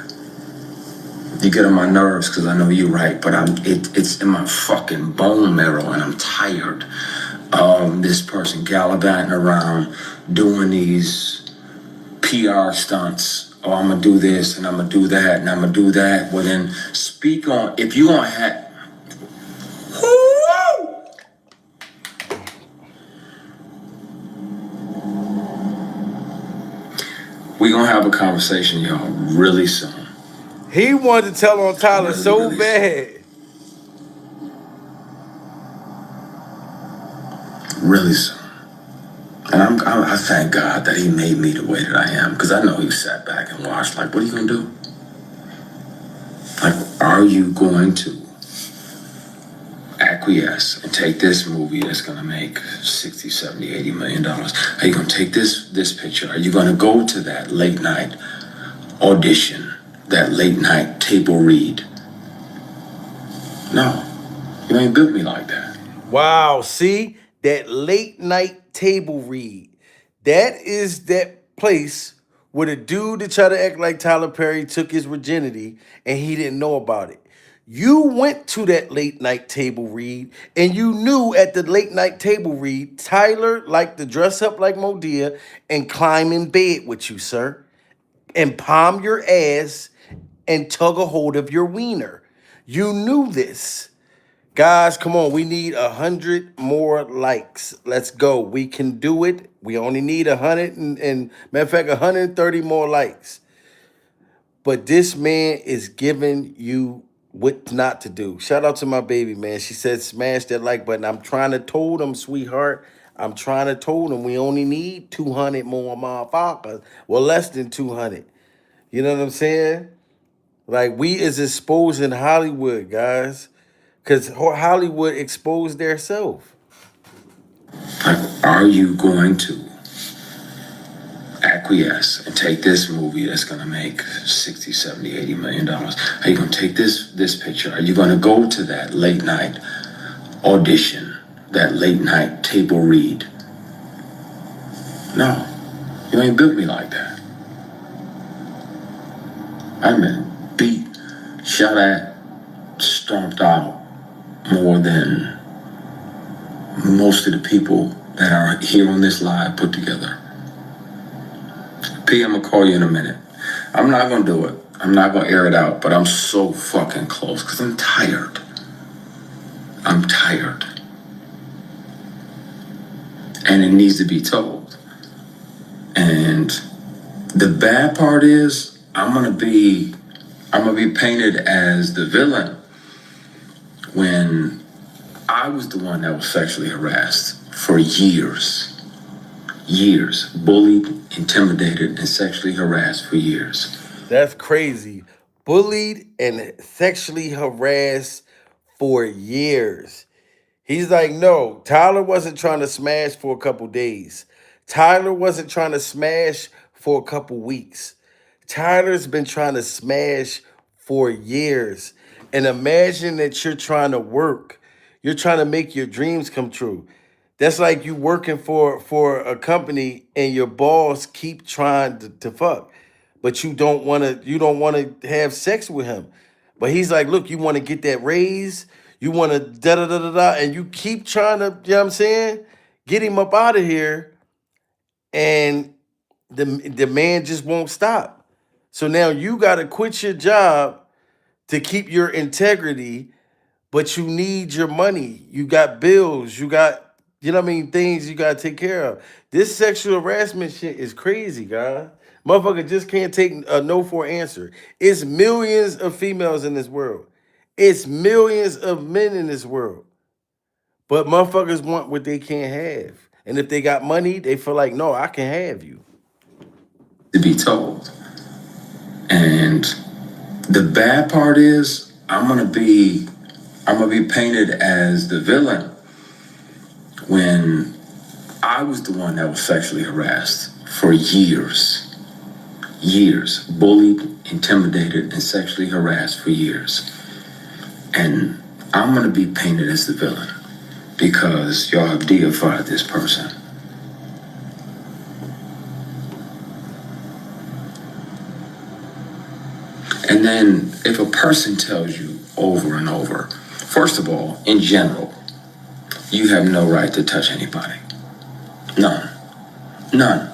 You get on my nerves because I know you're right, but it's in my fucking bone marrow and I'm tired of this person gallivanting around doing these PR stunts. Oh, I'm gonna do this and I'm gonna do that and I'm gonna do that. Well, then speak on, if you gonna have, we gonna have a conversation, y'all, really soon. He wanted to tell on Tyler so really bad. Really soon. And I thank God that he made me the way that I am, because I know he sat back and watched, like, what are you gonna do? Like, are you going to acquiesce and take this movie that's gonna make 60, 70, 80 million dollars? Are you gonna take this picture? Are you gonna go to that late night audition, that late night table read? No, you ain't built me like that. Wow, see? That late night table read. That is that place where the dude that tried to act like Tyler Perry took his virginity and he didn't know about it. You went to that late night table read and you knew at the late night table read, Tyler liked to dress up like Modea and climb in bed with you, sir, and palm your ass and tug a hold of your wiener. You knew this. Guys, come on. We need 100 more likes. Let's go. We can do it. We only need 100 and matter of fact, 130 more likes. But this man is giving you what not to do. Shout out to my baby, man. She said smash that like button. I'm trying to told him, sweetheart. I'm trying to told him we only need 200 more motherfuckers. Well, less than 200. You know what I'm saying? Like, we is exposing Hollywood, guys. Because Hollywood exposed their self. Like, are you going to acquiesce and take this movie that's gonna make 60, 70, 80 million dollars? Are you gonna take this picture? Are you gonna go to that late night audition, that late night table read? No, you ain't built me like that. I've been beat, shot at, stomped out more than most of the people that are here on this live put together. P, I'm gonna call you in a minute. I'm not gonna do it. I'm not gonna air it out, but I'm so fucking close because I'm tired. I'm tired. And it needs to be told. And the bad part is I'm gonna be painted as the villain when I was the one that was sexually harassed for years, bullied, intimidated, and sexually harassed for years. That's crazy. bullied and sexually harassed for years. He's like, no, Tyler wasn't trying to smash for a couple days. Tyler wasn't trying to smash for a couple weeks. Tyler's been trying to smash for years. And imagine that you're trying to work. You're trying to make your dreams come true. That's like you working for a company and your boss keep trying to fuck, but you don't want to have sex with him. But he's like, look, you want to get that raise, you want to da da da da da, and you keep trying to, you know what I'm saying, get him up out of here, and the man just won't stop. So now you got to quit your job to keep your integrity, but you need your money. You got bills, you got, you know what I mean, things you got to take care of. This sexual harassment shit is crazy, guys. Motherfucker just can't take a no for an answer. It's millions of females in this world. It's millions of men in this world. But motherfuckers want what they can't have. And if they got money, they feel like, no, I can have you. To be told. And the bad part is I'm gonna be painted as the villain when I was the one that was sexually harassed for years. Years. Bullied, intimidated, and sexually harassed for years. And I'm gonna be painted as the villain because y'all have deified this person. And then if a person tells you over and over, first of all, in general, you have no right to touch anybody. None. None.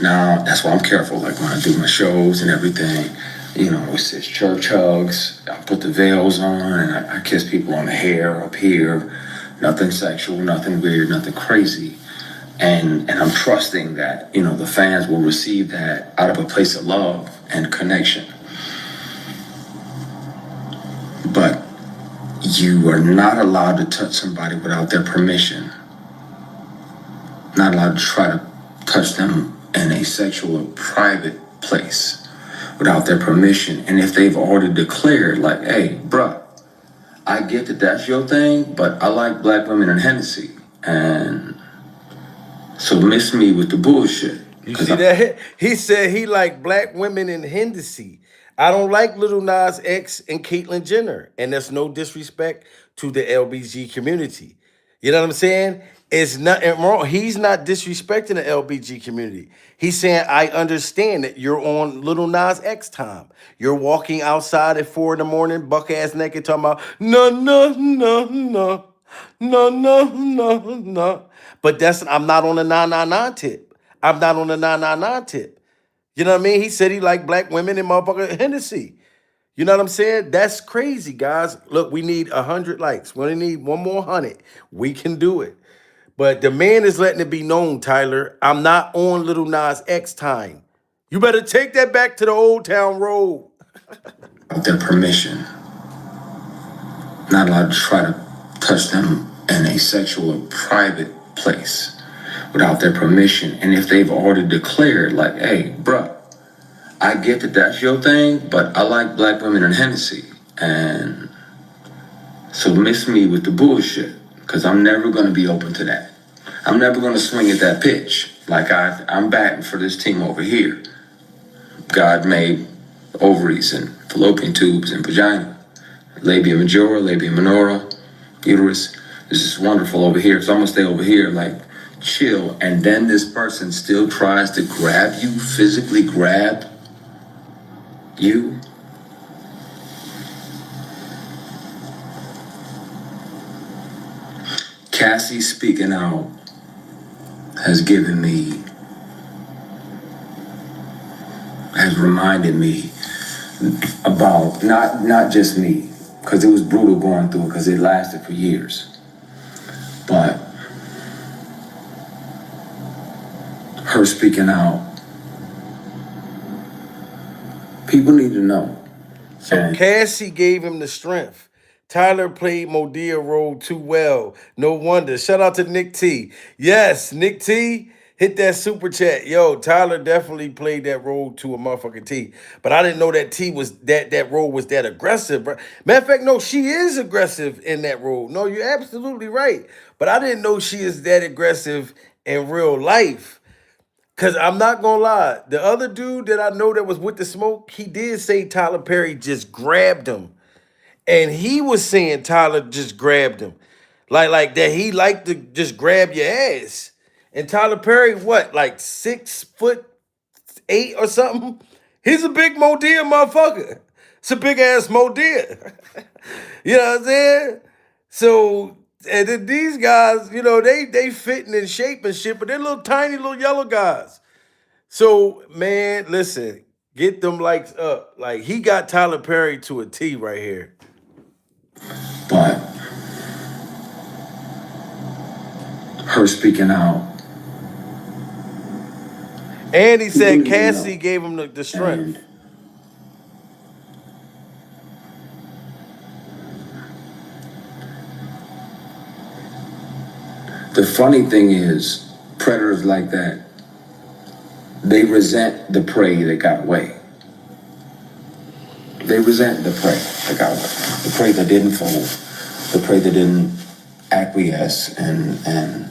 Now, that's why I'm careful. Like when I do my shows and everything, you know, it says church hugs. I put the veils on and I kiss people on the hair up here. Nothing sexual, nothing weird, nothing crazy. And I'm trusting that, you know, the fans will receive that out of a place of love and connection. But you are not allowed to touch somebody without their permission. Not allowed to try to touch them in a sexual or private place without their permission. And if they've already declared, like, hey, bruh, I get that that's your thing, but I like black women and Hennessy. And so miss me with the bullshit. You see that? He said he like black women in Hennessy. I don't like Little Nas X and Caitlyn Jenner. And that's no disrespect to the LBG community. You know what I'm saying? It's nothing wrong. He's not disrespecting the LBG community. He's saying, I understand that you're on Little Nas X time. You're walking outside at 4 a.m, buck ass naked, talking about no, no, no, no, no, no, no, no. But I'm not on the 999 tip. I'm not on the 999 tip. You know what I mean? He said he like black women and motherfucker Hennessy. You know what I'm saying? That's crazy, guys. Look, we need 100 likes. We only need one more 100. We can do it. But the man is letting it be known, Tyler, I'm not on Little Nas X time. You better take that back to the Old Town Road. With their permission. Not allowed to try to touch them in a sexual or private place without their permission. And if they've already declared, like, hey, bruh, I get that that's your thing, but I like black women and Hennessy. And so miss me with the bullshit, because I'm never going to be open to that. I'm never going to swing at that pitch. Like I'm batting for this team over here. God made ovaries and fallopian tubes and vagina, labia majora, labia minora, uterus. This is wonderful over here. So I'm going to stay over here, like, chill. And then this person still tries to grab you, physically grab you. Cassie speaking out has reminded me about not just me, because it was brutal going through it, because it lasted for years, but her speaking out, people need to know. So Cassie gave him the strength. Tyler played Modea role too well. No wonder. Shout out to Nick T. Yes, Nick T. Hit that super chat. Yo, Tyler definitely played that role to a motherfucking T. But I didn't know that T was that role was that aggressive, bro. Matter of fact, no, she is aggressive in that role. No, you're absolutely right. But I didn't know she is that aggressive in real life. Cause I'm not gonna lie, the other dude that I know that was with the smoke, he did say Tyler Perry just grabbed him. And he was saying Tyler just grabbed him. Like that he liked to just grab your ass. And Tyler Perry, what, like 6'8" or something? He's a big Modea motherfucker. It's a big ass Modea. You know what I'm saying? So, and then these guys, you know, they fitting in shape and shit, but they're little tiny little yellow guys. So, man, listen, get them likes up. Like, he got Tyler Perry to a T right here. But her speaking out. And he said Really, Cassie gave him the strength. The funny thing is, predators like that, they resent the prey that got away. They resent the prey that got away. The prey that didn't fold, the prey that didn't acquiesce and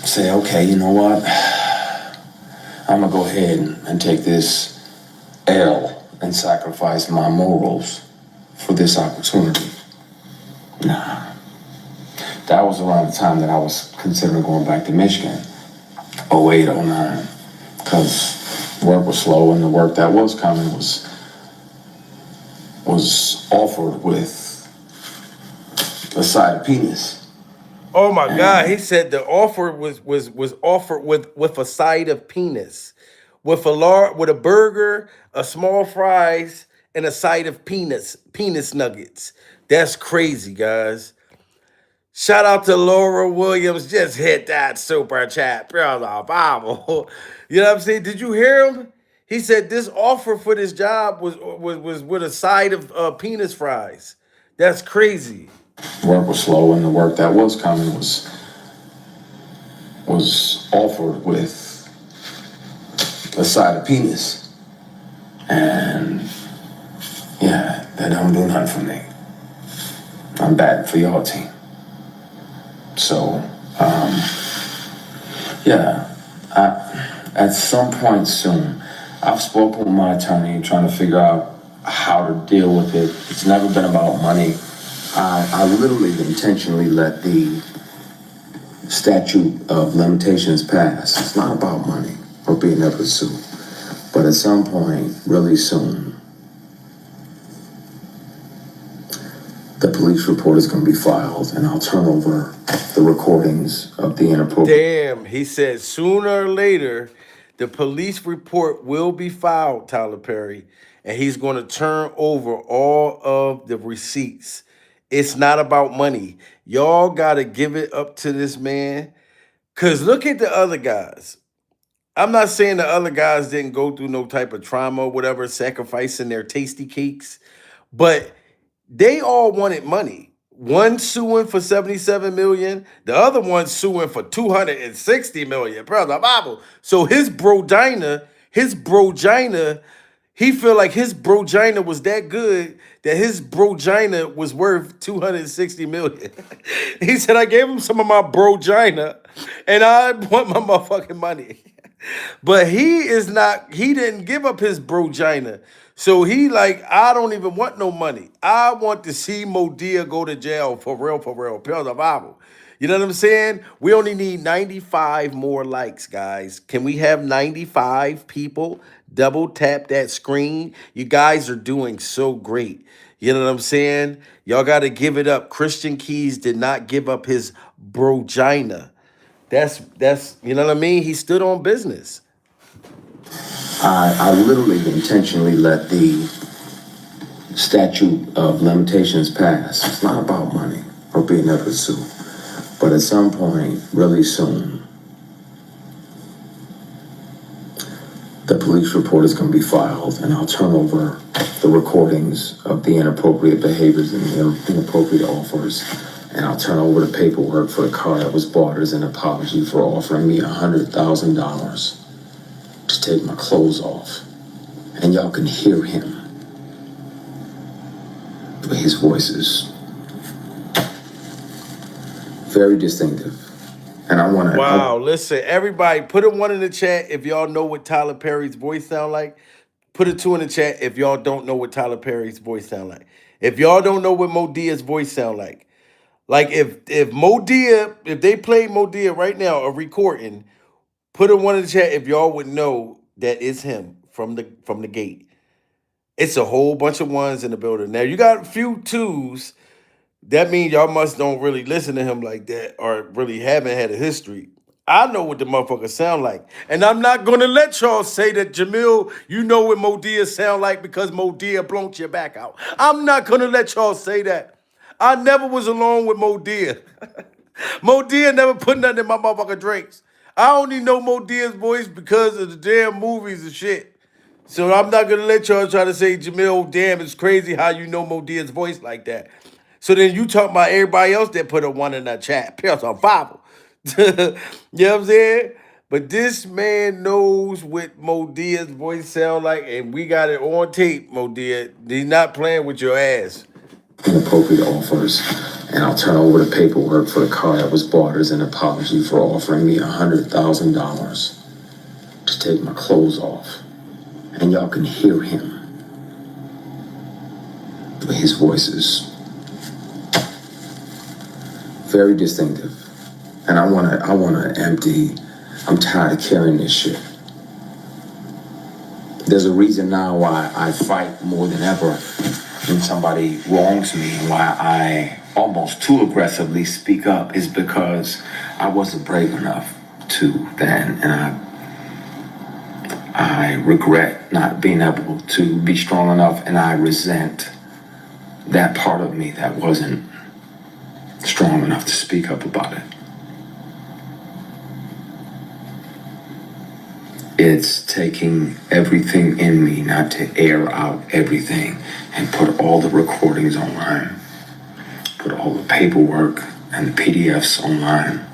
say, okay, you know what? I'm gonna go ahead and take this L and sacrifice my morals for this opportunity. Nah. That was around the time that I was considering going back to Michigan, 08, 09, because work was slow and the work that was coming was offered with a side of penis. Oh my God! He said the offer was offered with a side of penis, with a burger, a small fries, and a side of penis nuggets. That's crazy, guys. Shout out to Laura Williams. Just hit that super chat, brother Bible. You know what I'm saying? Did you hear him? He said this offer for this job was with a side of penis fries. That's crazy. Work was slow and the work that was coming was offered with a side of penis. And yeah, that don't do nothing for me. I'm batting for your team. So, at some point soon, I've spoken with my attorney trying to figure out how to deal with it. It's never been about money. I literally intentionally let the statute of limitations pass. It's not about money or being able to sue. But at some point, really soon, the police report is going to be filed and I'll turn over the recordings of the inappropriate. Damn, he said sooner or later, the police report will be filed, Tyler Perry, and he's going to turn over all of the receipts. It's not about money. Y'all got to give it up to this man. Because look at the other guys. I'm not saying the other guys didn't go through no type of trauma or whatever, sacrificing their tasty cakes, but they all wanted money. One suing for 77 million, the other one suing for 260 million. Brother Bible. So his brogina, he feel like his brogina was that good that his brogina was worth 260 million. He said, I gave him some of my brogina and I want my motherfucking money. But he didn't give up his brogina. So he like, I don't even want no money. I want to see Modea go to jail for real, pure the Bible. You know what I'm saying? We only need 95 more likes, guys. Can we have 95 people double tap that screen? You guys are doing so great. You know what I'm saying? Y'all got to give it up. Christian Keys did not give up his brogina. That's you know what I mean? He stood on business. I literally intentionally let the statute of limitations pass. It's not about money or being able to sue. But at some point, really soon, the police report is going to be filed and I'll turn over the recordings of the inappropriate behaviors and the inappropriate offers and I'll turn over the paperwork for the car that was bought as an apology for offering me $100,000 to take my clothes off. And y'all can hear him. But his voice is very distinctive. And I want to... Wow, listen, everybody, put a 1 in the chat if y'all know what Tyler Perry's voice sound like. Put a 2 in the chat if y'all don't know what Tyler Perry's voice sound like. If y'all don't know what Modea's voice sound like if Modea, if they played Modea right now, a recording, put a 1 in the chat if y'all would know that it's him from the gate. It's a whole bunch of 1s in the building. Now you got a few 2s. That means y'all must don't really listen to him like that or really haven't had a history. I know what the motherfucker sound like. And I'm not going to let y'all say that, Jamil, you know what Modea sound like because Modea blown your back out. I'm not going to let y'all say that. I never was alone with Modea. Modea never put nothing in my motherfucking drinks. I only know Modea's voice because of the damn movies and shit. So I'm not going to let y'all try to say, Jamil, damn, it's crazy how you know Modea's voice like that. So then you talk about everybody else that put a 1 in that chat. Pills on Bible. You know what I'm saying? But this man knows what Modea's voice sound like, and we got it on tape, Modea. He's not playing with your ass. Inappropriate offers, and I'll turn over the paperwork for the car that was bought as an apology for offering me $100,000 to take my clothes off. And y'all can hear him. But his voice is very distinctive. And I wanna empty. I'm tired of carrying this shit. There's a reason now why I fight more than ever when somebody wrongs me, and why I almost too aggressively speak up is because I wasn't brave enough to then, and I regret not being able to be strong enough, and I resent that part of me that wasn't strong enough to speak up about it. It's taking everything in me not to air out everything and put all the recordings online, put all the paperwork and the PDFs online.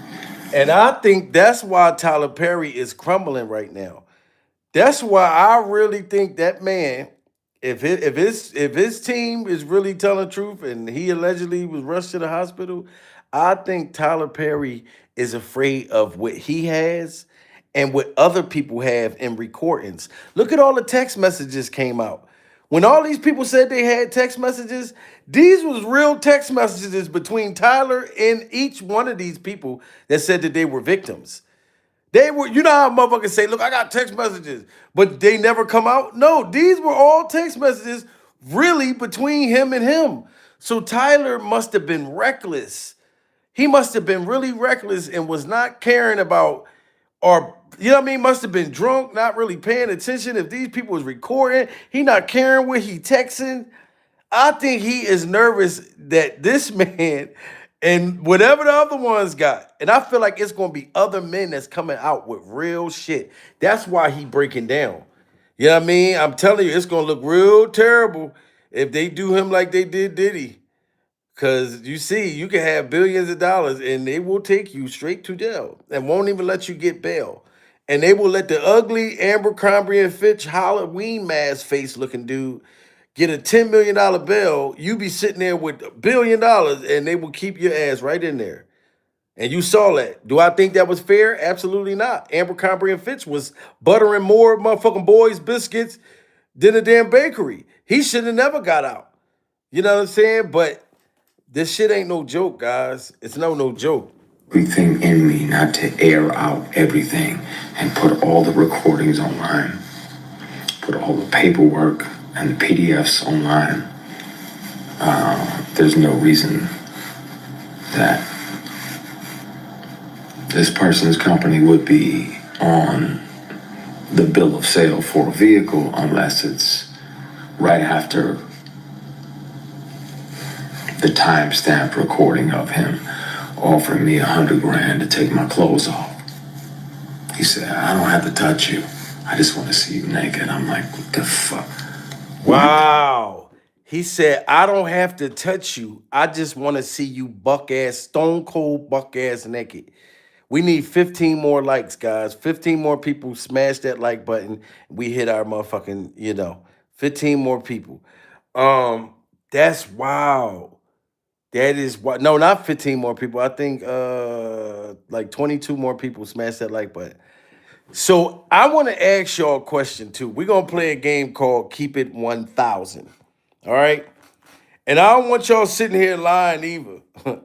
And I think that's why Tyler Perry is crumbling right now. That's why I really think that man, if his team is really telling the truth and he allegedly was rushed to the hospital, I think Tyler Perry is afraid of what he has and what other people have in recordings. Look at all the text messages came out. When all these people said they had text messages, these was real text messages between Tyler and each one of these people that said that they were victims. They were, you know how motherfuckers say, look, I got text messages, but they never come out? No, these were all text messages really between him and him. So Tyler must have been reckless. He must have been really reckless and was not caring about, or, you know what I mean, must have been drunk, not really paying attention. If these people was recording, he not caring what he texting. I think he is nervous that this man and whatever the other ones got, and I feel like it's going to be other men that's coming out with real shit. That's why he breaking down. You know what I mean? I'm telling you, it's going to look real terrible if they do him like they did Diddy. Because you see, you can have billions of dollars and they will take you straight to jail and won't even let you get bail. And they will let the ugly Abercrombie and Fitch Halloween mask face looking dude get a $10 million bail. You be sitting there with $1 billion and they will keep your ass right in there. And you saw that. Do I think that was fair? Absolutely not. Abercrombie and Fitch was buttering more motherfucking boys' biscuits than a damn bakery. He should have never got out. You know what I'm saying? But this shit ain't no joke, guys. It's no joke. Everything in me not to air out everything and put all the recordings online, put all the paperwork and the PDFs online. There's no reason that this person's company would be on the bill of sale for a vehicle unless it's right after the timestamp recording of him offering me $100,000 to take my clothes off. He said, I don't have to touch you. I just want to see you naked. I'm like, what the fuck? Wow. He said, I don't have to touch you. I just want to see you buck ass, stone cold buck ass naked. We need 15 more likes, guys. 15 more people smash that like button. We hit our motherfucking, 15 more people. That's wow. That is what no, not 15 more people. I think like 22 more people smash that like button. So I want to ask y'all a question too. We're gonna play a game called Keep It 1000. All right. And I don't want y'all sitting here lying either.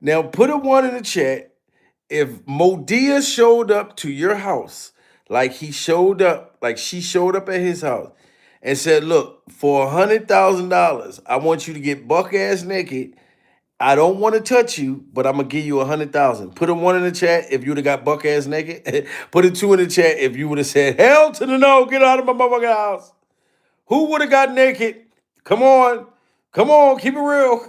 Now put a one in the chat if Modia showed up to your house, like he showed up, like she showed up at his house, and said, "Look, for $100,000, I want you to get buck ass naked. I don't want to touch you, but I'm gonna give you 100,000." Put a one in the chat if you would have got buck ass naked. Put a two in the chat if you would have said, "Hell to the no, get out of my motherfucking house." Who would have got naked? Come on. Come on, keep it real.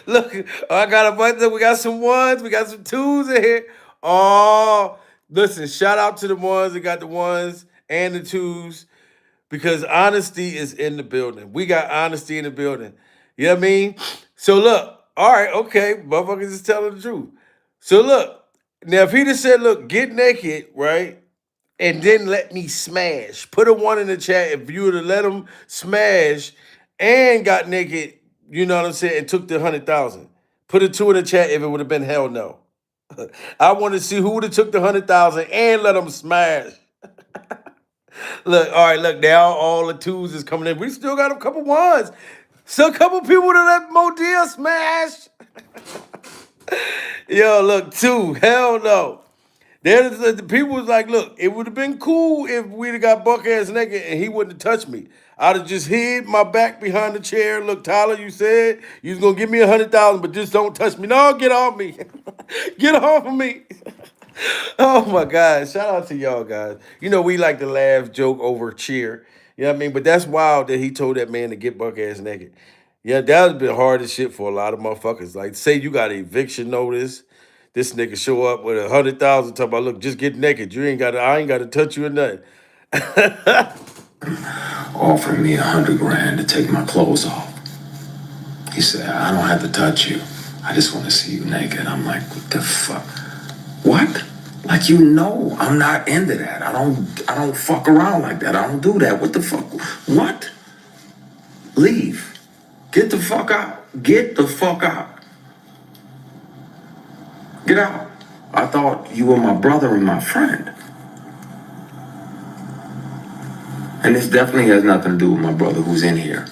Look, I got a bunch. We got some ones. We got some twos in here. Oh, listen, shout out to the ones that got the ones and the twos because honesty is in the building. We got honesty in the building. You know what I mean? So look, all right, okay, motherfuckers is telling the truth. So look, now if he just said, look, get naked, right? And then let me smash. Put a one in the chat if you would have let him smash and got naked, you know what I'm saying, and took the 100,000. Put a two in the chat if it would have been hell no. I want to see who would have took the 100,000 and let him smash. Look, all right, look, now all the twos is coming in. We still got a couple ones. So a couple people to let Modia smash. Yo, look, two, hell no. There's the people was like, look, it would have been cool if we'd have got buck ass naked and he wouldn't have touched me. I'd have just hid my back behind the chair. Look, Tyler, you said you was gonna give me 100,000, but just don't touch me. No, get off me. Get off of me. Oh my God. Shout out to y'all guys. You know, we like to laugh, joke over, cheer. You know what I mean? But that's wild that he told that man to get buck ass naked. Yeah, that would been hard as shit for a lot of motherfuckers. Like, say you got an eviction notice. This nigga show up with 100,000, talk about, look, just get naked. You ain't got to, I ain't got to touch you or nothing. Offering me 100 grand to take my clothes off. He said, I don't have to touch you. I just want to see you naked. I'm like, what the fuck? What? Like, you know, I'm not into that. I don't fuck around like that. I don't do that. What the fuck? What? Leave. Get the fuck out. Get the fuck out. Get out. I thought you were my brother and my friend. And this definitely has nothing to do with my brother who's in here.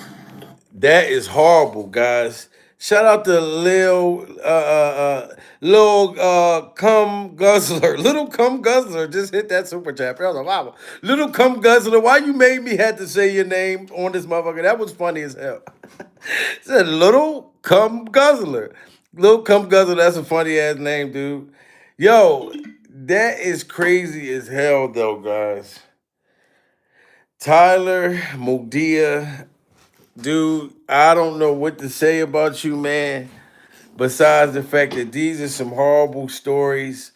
That is horrible, guys. Shout out to Lil Cum Guzzler. Little Cum Guzzler just hit that super chat. I was like, wow. Little Cum Guzzler, why you made me have to say your name on this motherfucker? That was funny as hell. It said Little Cum Guzzler. Little Cum Guzzler, that's a funny ass name, dude. Yo, that is crazy as hell, though, guys. Tyler Modia, dude, I don't know what to say about you, man. Besides the fact that these are some horrible stories.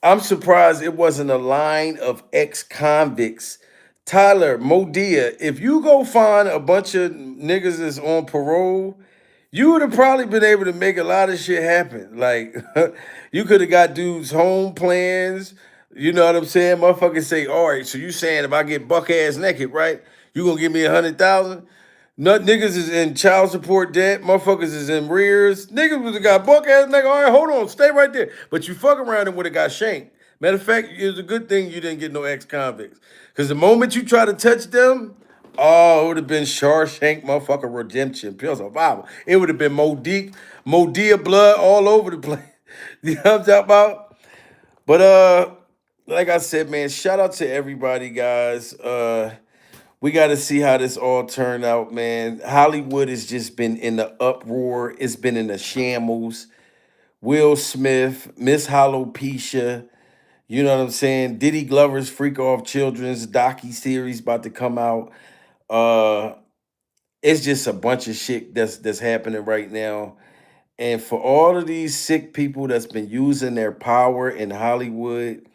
I'm surprised it wasn't a line of ex-convicts. Tyler Modia, if you go find a bunch of niggas that's on parole, you would have probably been able to make a lot of shit happen. Like, you could have got dudes home plans. You know what I'm saying? Motherfuckers say, all right, so you saying if I get buck ass naked, right? You gonna give me 100,000? Nut niggas is in child support debt. Motherfuckers is in rears. Niggas would have got buck ass naked. All right, hold on, stay right there. But you fuck around and would have got shanked. Matter of fact, it was a good thing you didn't get no ex-convicts. Because the moment you try to touch them, oh, it would have been Shawshank motherfucking redemption. Pure survival. It would have been Modia blood all over the place. You know what I'm talking about? But like I said, man, shout out to everybody, guys. We got to see how this all turned out, man. Hollywood has just been in the uproar. It's been in the shambles. Will Smith, Miss Alopecia, you know what I'm saying? Diddy Glover's Freak Off Children's docu-series about to come out. It's just a bunch of shit that's happening right now. And for all of these sick people that's been using their power in Hollywood,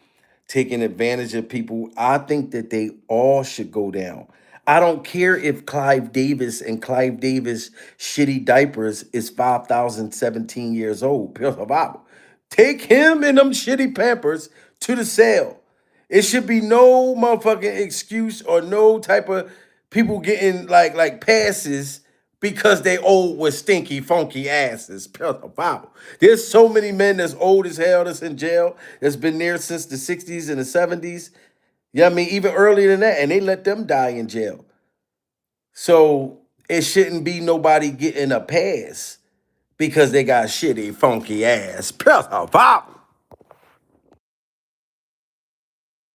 taking advantage of people, I think that they all should go down. I don't care if Clive Davis and Clive Davis shitty diapers is 5,017 years old. Pure Bible. Take him and them shitty Pampers to the cell. It should be no motherfucking excuse or no type of people getting like passes because they old with stinky, funky asses. Pure Bible. There's so many men that's old as hell that's in jail that's been there since the 60s and the 70s. Yeah, I mean, even earlier than that, and they let them die in jail. So it shouldn't be nobody getting a pass because they got shitty, funky ass. Pure Bible.